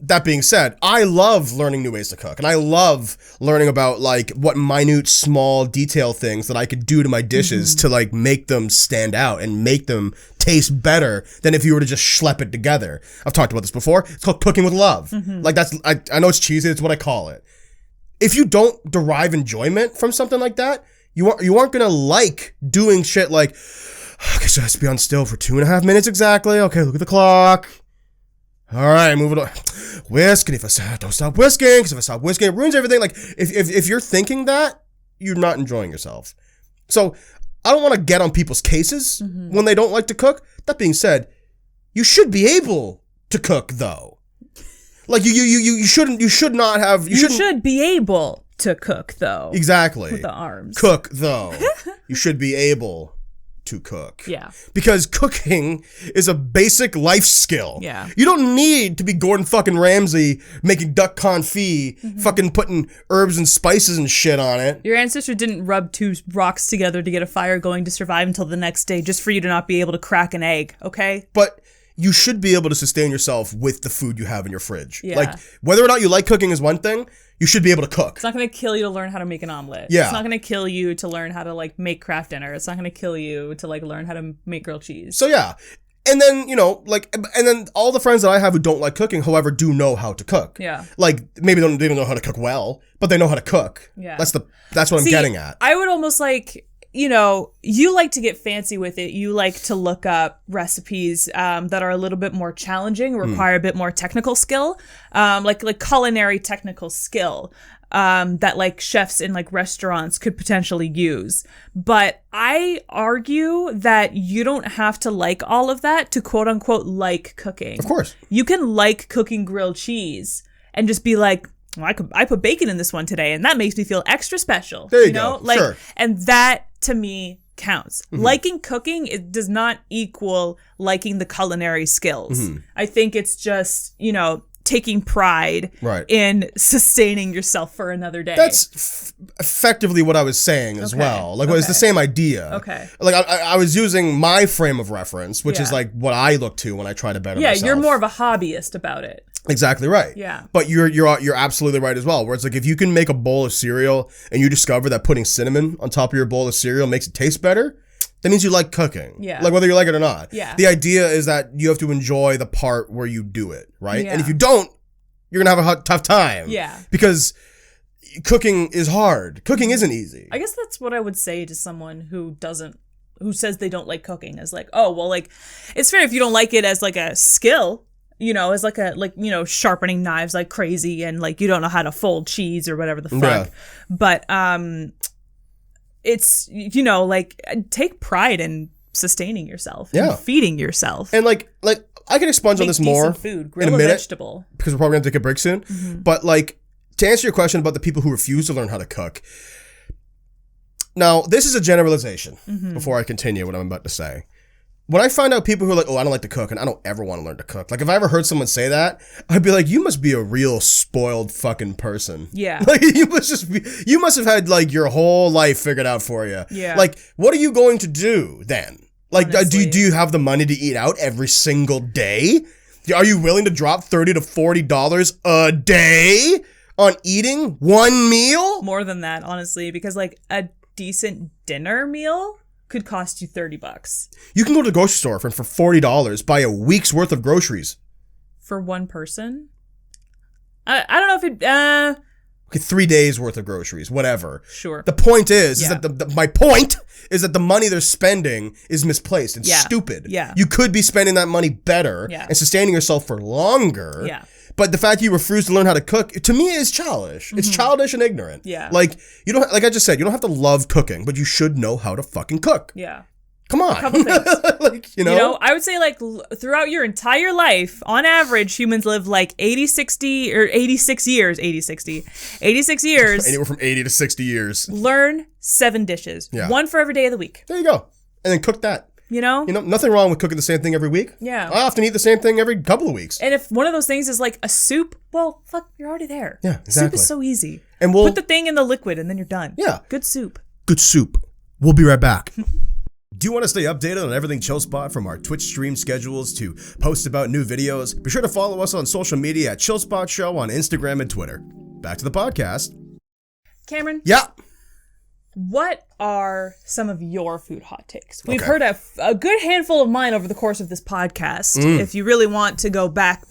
That being said, I love learning new ways to cook, and I love learning about like what minute, small detail things that I could do to my dishes to like make them stand out and make them taste better than if you were to just schlep it together. I've talked about this before. It's called cooking with love. Like that's, I know it's cheesy. It's what I call it. If you don't derive enjoyment from something like that, you aren't gonna like doing shit like, okay, so it has to be on still for 2.5 minutes exactly. Okay, look at the clock. All right, move it on. Whisk, and if I don't stop whisking, because if I stop whisking, it ruins everything. Like, if you're thinking that, you're not enjoying yourself. So, I don't want to get on people's cases when they don't like to cook. That being said, you should be able to cook, though. Like, you should be able to cook, though. Exactly. With the arms. Cook, though. You should be able to cook. Yeah. Because cooking is a basic life skill. Yeah. You don't need to be Gordon fucking Ramsay making duck confit, fucking putting herbs and spices and shit on it. Your ancestor didn't rub two rocks together to get a fire going to survive until the next day just for you to not be able to crack an egg, okay? But you should be able to sustain yourself with the food you have in your fridge. Yeah. Like, whether or not you like cooking is one thing, you should be able to cook. It's not going to kill you to learn how to make an omelet. Yeah. It's not going to kill you to learn how to, like, make Kraft dinner. It's not going to kill you to, like, learn how to make grilled cheese. So, yeah. And then, you know, like, and then all the friends that I have who don't like cooking, however, do know how to cook. Yeah. Like, maybe they don't know how to cook well, but they know how to cook. Yeah. That's what I'm getting at. I would almost like, you know, you like to get fancy with it. You like to look up recipes that are a little bit more challenging, require a bit more technical skill, like culinary technical skill. that like chefs in like restaurants could potentially use. But I argue that you don't have to like all of that to quote unquote like cooking. Of course. You can like cooking grilled cheese and just be like, well, I put bacon in this one today and that makes me feel extra special. There you go. Like, sure. and that to me counts. Liking cooking, it does not equal liking the culinary skills. I think it's just, taking pride in sustaining yourself for another day. That's effectively what I was saying as well. Like, it's the same idea. Okay. Like, I was using my frame of reference, which is like what I look to when I try to better myself. Yeah, you're more of a hobbyist about it. Exactly right. Yeah. But you're absolutely right as well. Where it's like if you can make a bowl of cereal and you discover that putting cinnamon on top of your bowl of cereal makes it taste better, that means you like cooking. Yeah. Like whether you like it or not. Yeah. The idea is that you have to enjoy the part where you do it, right? Yeah. And if you don't, you're gonna have a tough time. Yeah. Because cooking is hard. Cooking isn't easy. I guess that's what I would say to someone who says they don't like cooking, as like, oh, well, like, it's fair if you don't like it as like a skill, as like sharpening knives like crazy and like you don't know how to fold cheese or whatever the fuck. Yeah. But it's, like, take pride in sustaining yourself Yeah. and feeding yourself. And like I can expunge on Make this more decent food, in grill a a minute vegetable. because we're probably gonna take a break soon. But like to answer your question about the people who refuse to learn how to cook. Now, this is a generalization before I continue what I'm about to say. When I find out people who are like, oh, I don't like to cook and I don't ever want to learn to cook. Like if I ever heard someone say that, I'd be like, you must be a real spoiled fucking person. Yeah. Like you must have had like your whole life figured out for you. Yeah. Like what are you going to do then? Like Honestly. do you have the money to eat out every single day? Are you willing to drop $30 to $40 a day on eating one meal? More than that, honestly, because like a decent dinner meal could cost you $30 You can go to the grocery store for $40, buy a week's worth of groceries. for one person. I don't know if it. Okay, 3 days worth of groceries, whatever. Sure. The point is Yeah. that my point is that the money they're spending is misplaced and Yeah. stupid. Yeah. You could be spending that money better Yeah. and sustaining yourself for longer. Yeah. But the fact you refuse to learn how to cook, to me, is childish. It's childish and ignorant. Yeah. Like, you don't, like I just said, you don't have to love cooking, but you should know how to fucking cook. Yeah. Come on. couple things. Like, you know? I would say like throughout your entire life, on average, humans live like 86 years. 86 years. Anywhere from 80 to 60 years. Learn 7 dishes. Yeah. One for every day of the week. There you go. And then cook that. You know? Nothing wrong with cooking the same thing every week. Yeah. I often eat the same thing every couple of weeks. And if one of those things is like a soup, well, fuck, you're already there. Yeah, Soup exactly. is so easy. And we'll Put the thing in the liquid and then you're done. Yeah. Good soup. good soup. We'll be right back. Do you want to stay updated on everything Chill Spot, from our Twitch stream schedules to posts about new videos? Be sure to follow us on social media at Chill Spot Show on Instagram and Twitter. Back to the podcast. Cameron, Yeah. what are some of your food hot takes? We've Okay. heard a good handful of mine over the course of this podcast. If you really want to go back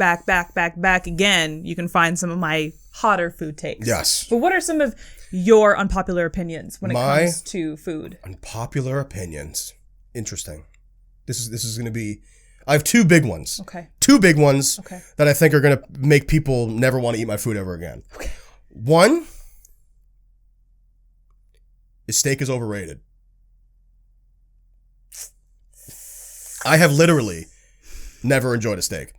again, you can find some of my hotter food takes. Yes. But what are some of your unpopular opinions when it My- comes to food? Unpopular opinions. Interesting. This is going to be... I have two big ones. Okay. Two big ones Okay. that I think are going to make people never want to eat my food ever again. Okay. One is steak is overrated. I have literally never enjoyed a steak.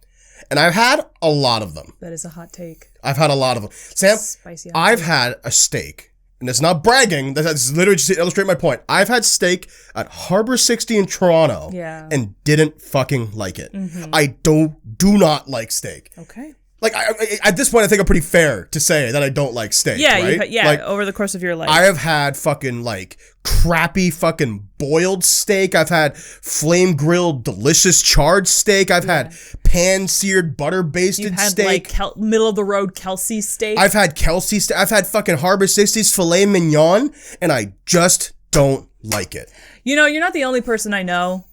And I've had a lot of them. That is a hot take. I've had a lot of them. Sam, Spicy hot I've take. had a steak, and it's not bragging. That's literally just to illustrate my point. I've had steak at Harbor 60 in Toronto, Yeah. and didn't fucking like it. I do not like steak. Okay. Like I, at this point, I think I'm pretty fair to say that I don't like steak. Yeah, right? yeah. Like, Over the course of your life. I have had fucking like crappy fucking boiled steak. I've had flame grilled delicious charred steak. I've had pan seared butter basted You've had steak. like middle of the road Kelsey steak. I've had Kelsey steak. I've had fucking Harbor 60's filet mignon, and I just don't like it. You know, you're not the only person I know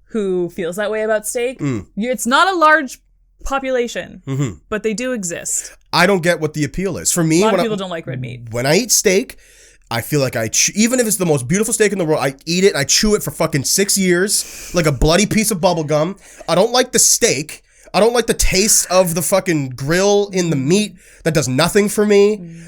who feels that way about steak. Mm. It's not a large population, but they do exist. I don't get what the appeal is. For me, A lot of when people don't like red meat. when I eat steak, I feel like even if it's the most beautiful steak in the world, I eat it and I chew it for fucking 6 years like a bloody piece of bubble gum. I don't like the steak. I don't like the taste of the fucking grill in the meat. That does nothing for me.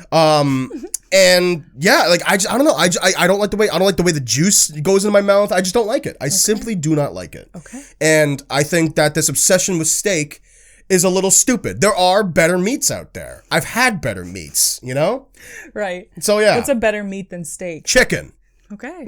And yeah, like I don't know. I don't like the way the juice goes in my mouth. I just don't like it. I simply do not like it. Okay. And I think that this obsession with steak is a little stupid. There are better meats out there. I've had better meats, you know? Right. So yeah. What's a better meat than steak? Chicken. Okay.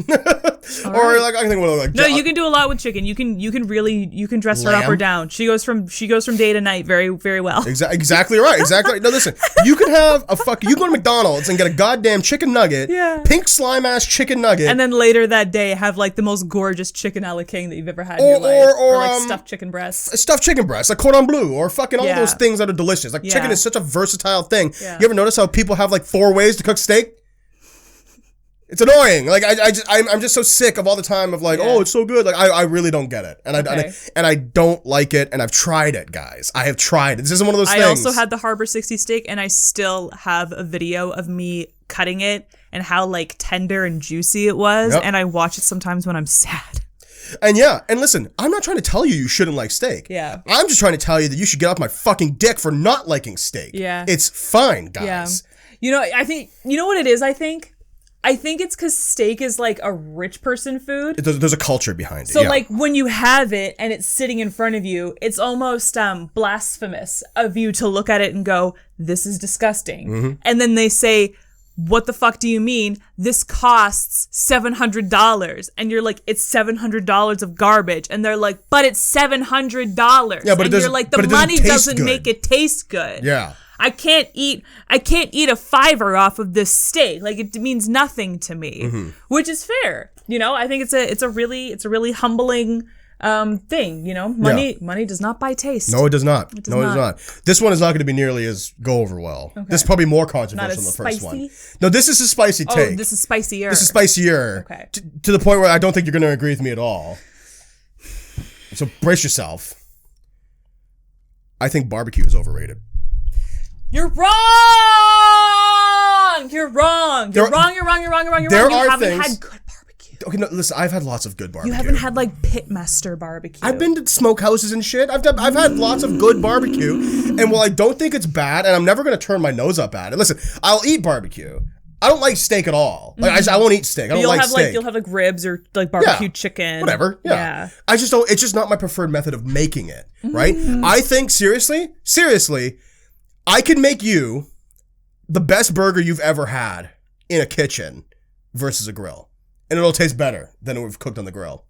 Or like I can think of like No, you can do a lot with chicken. You can dress her up or Lamb? down. She goes from day to night very, very well. Exactly right. Exactly right. No, listen. You can have you go to McDonald's and get a goddamn chicken nugget. Yeah. Pink slime ass chicken nugget. And then later that day, have like the most gorgeous chicken a la king that you've ever had in your life, or like stuffed chicken breasts. Stuffed chicken breasts, like cordon bleu, or fucking all Yeah. those things that are delicious. Like chicken Yeah. is such a versatile thing. Yeah. You ever notice how people have like 4 ways to cook steak? It's annoying. Like I'm just so sick of all the time of like, Yeah. oh, it's so good. Like I really don't get it, and Okay. I don't like it, and I've tried it, guys. I have tried it. This isn't one of those I things. also had the Harbor 60 steak, and I still have a video of me cutting it and how like tender and juicy it was. Yep. And I watch it sometimes when I'm sad. And yeah, and listen, I'm not trying to tell you shouldn't like steak. Yeah. I'm just trying to tell you that you should get off my fucking dick for not liking steak. Yeah. It's fine, guys. Yeah. You know, I think, you know what it is, I think it's because steak is like a rich person food. There's a culture behind it. So yeah. like when you have it and it's sitting in front of you, it's almost blasphemous of you to look at it and go, this is disgusting. Mm-hmm. And then they say, what the fuck do you mean? This costs $700. And you're like, it's $700 of garbage. And they're like, but it's $700. Yeah, but it and doesn't- you're like, but the it doesn't money taste doesn't good. make it taste good. Yeah. I can't eat a $5 off of this steak. Like it means nothing to me, Mm-hmm. which is fair. You know, I think it's a really humbling thing. You know, money does not buy taste. No, it does not. does No, it does not. not. This one is not going to be nearly as go over well. This is probably more controversial Not than as the first spicy? one. No, this is a spicy Oh, take. this is spicier. This is spicier. Okay. To the point where I don't think you're going to agree with me at all. So brace yourself. I think barbecue is overrated. You're wrong. You're wrong. You're wrong. You're wrong. You're wrong. You're wrong. You're There wrong. You are haven't things- had good barbecue. Okay, no, listen, I've had lots of good barbecue. You haven't had like pitmaster barbecue. I've been to smokehouses and shit. I've had lots of good barbecue, and while I don't think it's bad, and I'm never gonna turn my nose up at it. Listen, I'll eat barbecue. I don't like steak at all. Like I won't eat steak. I don't like steak. You'll have like ribs or like barbecue chicken. Whatever. Yeah. I just don't. It's just not my preferred method of making it. Right. I think seriously, I can make you the best burger you've ever had in a kitchen versus a grill, and it'll taste better than it was cooked on the grill.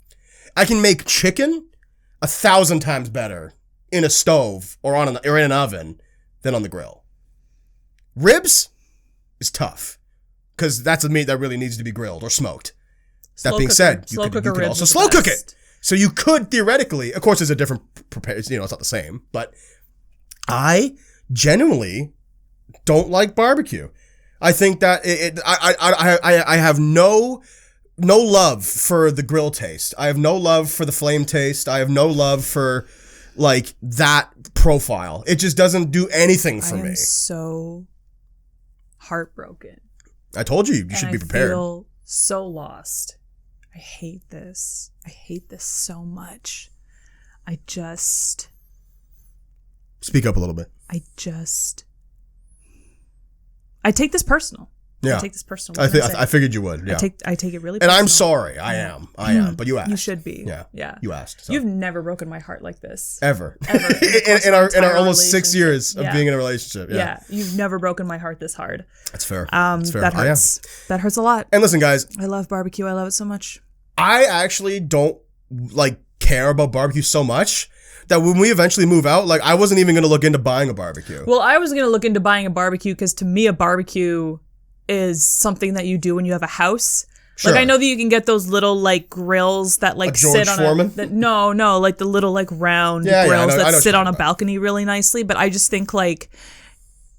I can make chicken 1,000 times better in a stove or in an oven than on the grill. Ribs is tough because that's a meat that really needs to be grilled or smoked. That being said, you could also slow cook it. So you could theoretically, of course, it's a different it's not the same, but I genuinely don't like barbecue. I think that I have no love for the grill taste. I have no love for the flame taste. I have no love for like that profile. It just doesn't do anything for I am me. so heartbroken. I told you should be prepared. I feel so lost. I hate this. I hate this so much. Speak up a little bit. I take this personal. Yeah. I take this personal. I figured you would. Yeah. I take it really And personal. I'm sorry. I am. But you asked. You should be. Yeah. Yeah. You asked. So. You've never broken my heart like this. Ever. Ever. in our entire almost 6 years of Yeah. being in a relationship. Yeah. Yeah. You've never broken my heart this hard. That's fair. That's fair. That hurts. That hurts a lot. And listen, guys, I love barbecue. I love it so much. I actually don't like care about barbecue so much that when we eventually move out, like I wasn't even going to look into buying a barbecue. Well, I was going to look into buying a barbecue because to me, a barbecue is something that you do when you have a house. Sure. Like I know that you can get those little like grills that like George sit on Foreman? no, like the little like round Yeah, I grills know that what sit you're on a talking about. balcony really nicely. But I just think like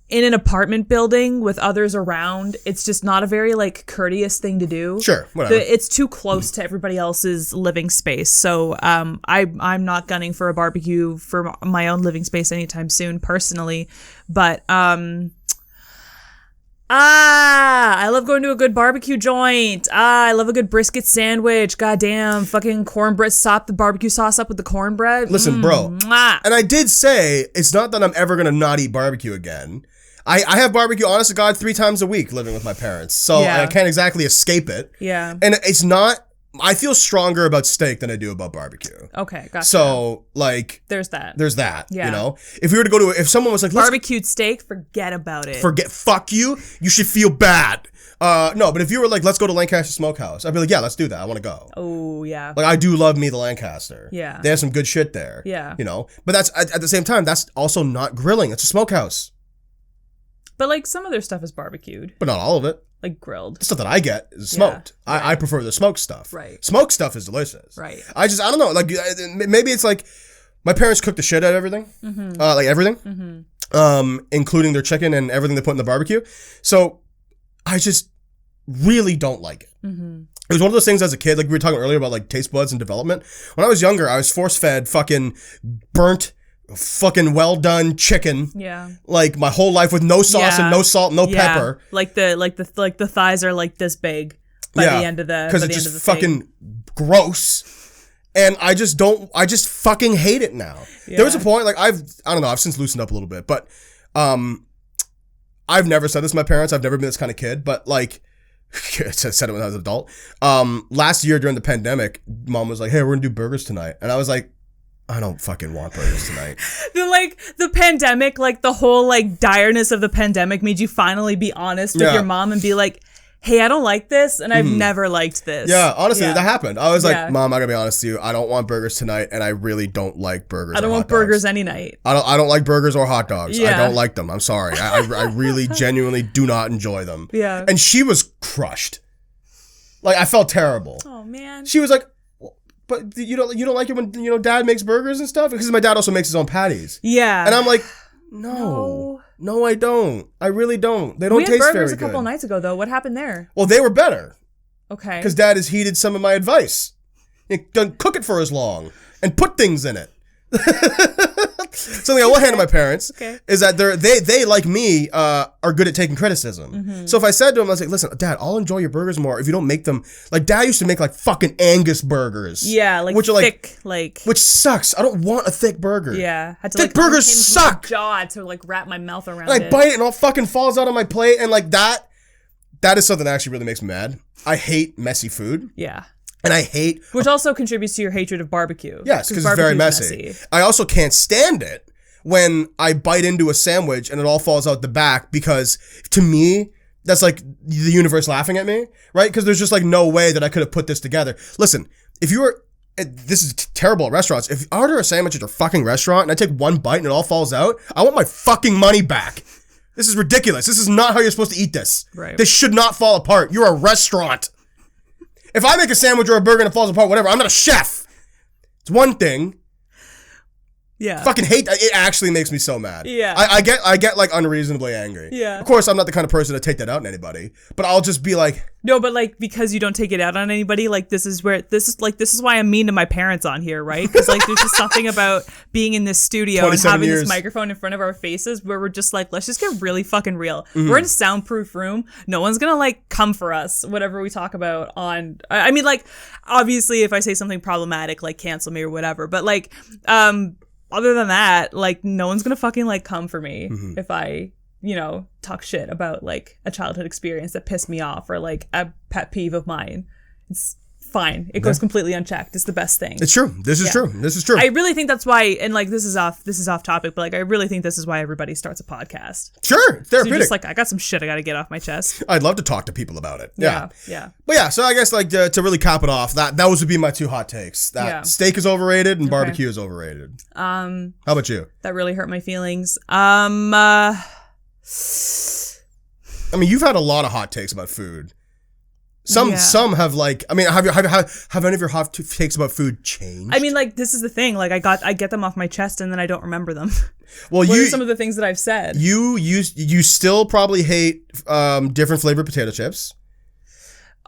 in an apartment building with others around, it's just not a very like courteous thing to do. Sure, whatever. It's too close to everybody else's living space. So I'm not gunning for a barbecue for my own living space anytime soon personally. But I love going to a good barbecue joint. I love a good brisket sandwich. Goddamn, fucking cornbread, sop the barbecue sauce up with the cornbread. Listen, bro. Mwah. And I did say, it's not that I'm ever going to not eat barbecue again. I have barbecue, honest to God, 3 times a week living with my parents. So Yeah. I can't exactly escape it. Yeah. And it's not, I feel stronger about steak than I do about barbecue. Okay, gotcha. So, like, there's that. there's that, Yeah. you know? If we were to go to, if someone was like, let's Barbecued steak, forget about it. fuck you, you should feel bad. No, but if you were like, let's go to Lancaster Smokehouse, I'd be like, yeah, let's do that. I want to go. Oh, yeah. Like, I do love me the Lancaster. Yeah. They have some good shit there. Yeah. You know? But that's, at the same time, that's also not grilling. It's a smokehouse. But like some of their stuff is barbecued, But not all of it. like grilled. The stuff that I get is smoked. Yeah. I prefer the smoked stuff. Right. Smoked stuff is delicious. Right. I don't know. Like, maybe it's like, my parents cook the shit out of everything. Like everything. Including their chicken and everything they put in the barbecue. So, I just really don't like it. It was one of those things as a kid, like we were talking earlier about like taste buds and development. When I was younger, I was force-fed fucking burnt, fucking well-done chicken. Yeah. Like my whole life with no sauce and no salt, no Yeah. pepper. Like the thighs are like this big by the end of the because it's just fucking gross. And I just fucking hate it now. There was a point, like I don't know, I've since loosened up a little bit, but I've never said this to my parents. I've never been this kind of kid, but like, I said it when I was an adult. Last year during the pandemic, mom was like, hey, we're gonna do burgers tonight. And I was like, I don't fucking want burgers tonight. The pandemic, like the whole like direness of the pandemic made you finally be honest with your mom and be like, hey, I don't like this, and I've never liked this. Yeah, honestly, Yeah. that happened. I was like, Yeah. Mom, I gotta be honest with you. I don't want burgers tonight, and I really don't like burgers. I don't or want hot dogs. burgers any night. I don't like burgers or hot dogs. I Yeah. don't like them. I'm sorry. I really genuinely do not enjoy them. Yeah. And she was crushed. Like, I felt terrible. Oh man. She was like, but you don't like it when, you know, dad makes burgers and stuff? Because my dad also makes his own patties. Yeah. And I'm like, no, I don't. I really don't. They don't we had taste very burgers good. a couple nights ago though. What happened there? Well, they were better. Okay. Because dad has heeded some of my advice. He doesn't cook it for as long and put things in it. Something I will hand to my parents is that they like me are good at taking criticism. So if I said to him, I was like, listen, Dad, I'll enjoy your burgers more if you don't make them like Dad used to make like fucking Angus burgers. Yeah, like which are thick, like which sucks. I don't want a thick burger. yeah. Had to Thick like burgers unhinge suck. my jaw to like wrap my mouth around And I it. bite it and all fucking falls out on my plate and like that is something that actually really makes me mad. I hate messy food. Yeah. And I hate Which also contributes to your hatred of barbecue. yes, because it's very messy. I also can't stand it when I bite into a sandwich and it all falls out the back because to me, that's like the universe laughing at me, right? Because there's just like no way that I could have put this together. Listen, if you were, this is terrible at restaurants. If I order a sandwich at a fucking restaurant and I take one bite and it all falls out, I want my fucking money back. This is ridiculous. This is not how you're supposed to eat this. Right. This should not fall apart. You're a restaurant. If I make a sandwich or a burger and it falls apart, whatever, I'm not a chef. It's one thing. Yeah. Fucking hate it actually makes me so mad. Yeah. I get like unreasonably angry. Yeah. Of course I'm not the kind of person to take that out on anybody, but I'll just be like, No, but like because you don't take it out on anybody, like this is why I'm mean to my parents on here, right? Because like there's just something about being in this studio and 27 having years. this microphone in front of our faces where we're just like, let's just get really fucking real. We're in a soundproof room. No one's gonna like come for us, whatever we talk about on. I mean, like obviously if I say something problematic, like cancel me or whatever. But like, other than that, like no one's gonna fucking like come for me if I, you know, talk shit about like a childhood experience that pissed me off or like a pet peeve of mine. It's fine. It goes completely unchecked. It's the best thing. it's true. This is true. This is true. I really think that's why, and like this is off topic, but like I really think this is why everybody starts a podcast. Sure. It's So you're therapeutic. just like, I got some shit I gotta get off my chest. I'd love to talk to people about it. Yeah. Yeah. But yeah, so I guess like to really cap it off, those would be my 2 hot takes. That Yeah. steak is overrated and barbecue is overrated. How about you? That really hurt my feelings. I mean, you've had a lot of hot takes about food. Some have like, I mean, have any of your hot takes about food changed? I mean, like this is the thing. Like I get them off my chest and then I don't remember them. well, What you are some of the things that I've said? you still probably hate different flavored potato chips.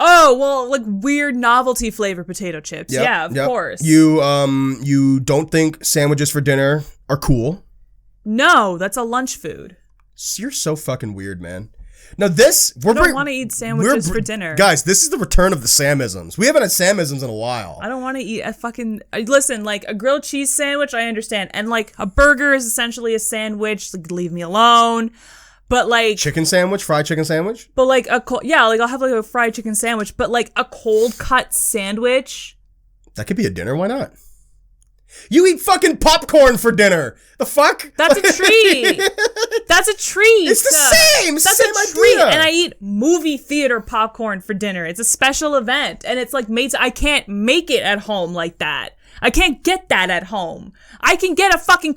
Oh, well, like weird novelty flavor potato chips. Yep, Yeah, of yep. course. You don't think sandwiches for dinner are cool. No, that's a lunch food. You're so fucking weird, man. Now this, I don't want to eat sandwiches for dinner. Guys, this is the return of the Samisms. We haven't had Samisms in a while. I don't want to eat a fucking... Listen, like, a grilled cheese sandwich, I understand. And, like, a burger is essentially a sandwich. Like, leave me alone. But, like... Chicken sandwich? Fried chicken sandwich? But, like, I'll have, like, a fried chicken sandwich. But, like, a cold cut sandwich... That could be a dinner. Why not? You eat fucking popcorn for dinner. The fuck? That's a treat. That's a treat. It's the same. It's That's the same a treat. idea. And I eat movie theater popcorn for dinner. It's a special event. And it's like I can't make it at home like that. I can't get that at home. I can get a fucking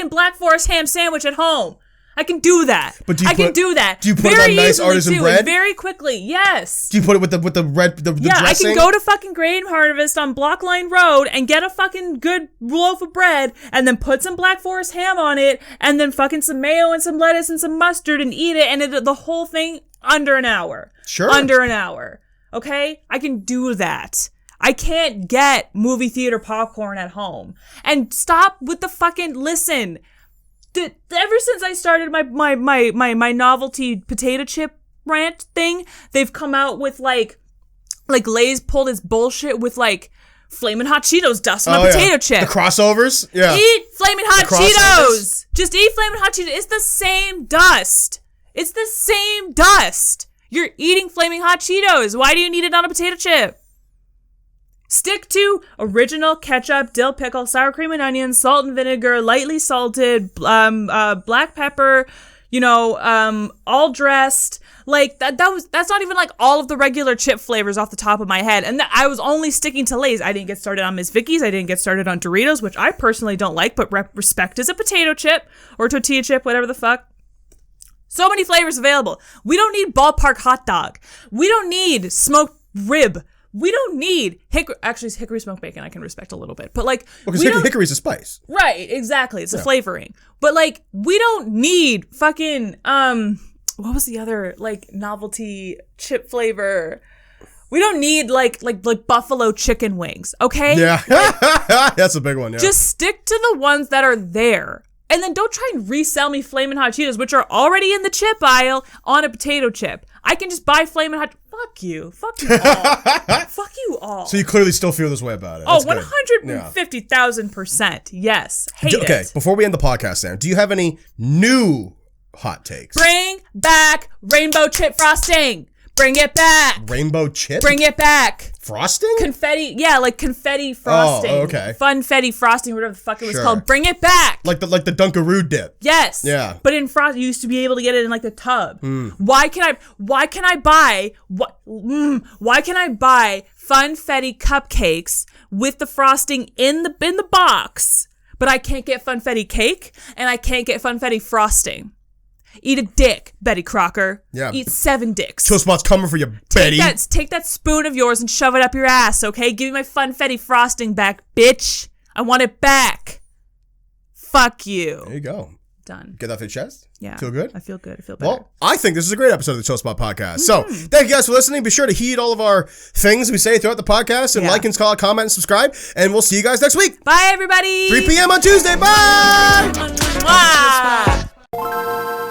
Black Forest ham sandwich at home. I can do that. But I can do that. Do you put it on nice artisan bread? Very quickly, yes. Do you put it with the dressing? I can go to fucking Grain Harvest on Block Line Road and get a fucking good loaf of bread and then put some Black Forest ham on it and then fucking some mayo and some lettuce and some mustard and eat it and the whole thing under an hour. Sure. Under an hour. Okay? I can do that. I can't get movie theater popcorn at home. And stop with the fucking... Listen... Ever since I started my novelty potato chip rant thing, they've come out with like Lay's pulled its bullshit with like Flamin' Hot Cheetos dust on a potato chip. The crossovers? Yeah. Eat Flamin' Hot Cheetos! Just eat Flamin' Hot Cheetos. It's the same dust. It's the same dust. You're eating Flaming Hot Cheetos. Why do you need it on a potato chip? Stick to original ketchup, dill pickle, sour cream and onion, salt and vinegar, lightly salted, black pepper, all dressed. Like that's not even like all of the regular chip flavors off the top of my head. And I was only sticking to Lay's. I didn't get started on Miss Vicky's. I didn't get started on Doritos, which I personally don't like, but respect as a potato chip or tortilla chip, whatever the fuck. So many flavors available. We don't need ballpark hot dog. We don't need smoked rib. We don't need hickory smoked bacon I can respect a little bit. But like because hickory's a spice. Right, exactly. It's a flavoring. But like we don't need fucking what was the other like novelty chip flavor? We don't need like buffalo chicken wings, okay? Yeah. That's a big one, yeah. Just stick to the ones that are there. And then don't try and resell me Flamin' Hot Cheetos, which are already in the chip aisle, on a potato chip. I can just buy Flamin' Hot... Fuck you. Fuck you all. Fuck you all. So you clearly still feel this way about it. That's 150,000%. Yes. Hate it. Okay, before we end the podcast, Sam, do you have any new hot takes? Bring back rainbow chip frosting. Bring it back. Rainbow chip? Bring it back. Frosting? Confetti. Yeah, like confetti frosting. Oh, okay. Funfetti frosting, whatever the fuck it was called. Bring it back. Like the Dunkaroo dip. Yes. Yeah. But in frost, you used to be able to get it in like the tub. Why can I buy funfetti cupcakes with the frosting in the box, but I can't get funfetti cake and I can't get funfetti frosting? Eat a dick, Betty Crocker. Yeah. Eat 7 dicks. Toast Spot's coming for you, Betty. Take that spoon of yours and shove it up your ass, okay? Give me my funfetti frosting back, bitch. I want it back. Fuck you. There you go. Done. Get that off your chest? Yeah. Feel good? I feel good. I feel better. Well, I think this is a great episode of the Toast Spot Podcast. So, thank you guys for listening. Be sure to heed all of our things we say throughout the podcast and like and comment and subscribe. And we'll see you guys next week. Bye, everybody. 3 p.m. on Tuesday. Bye. Mwah.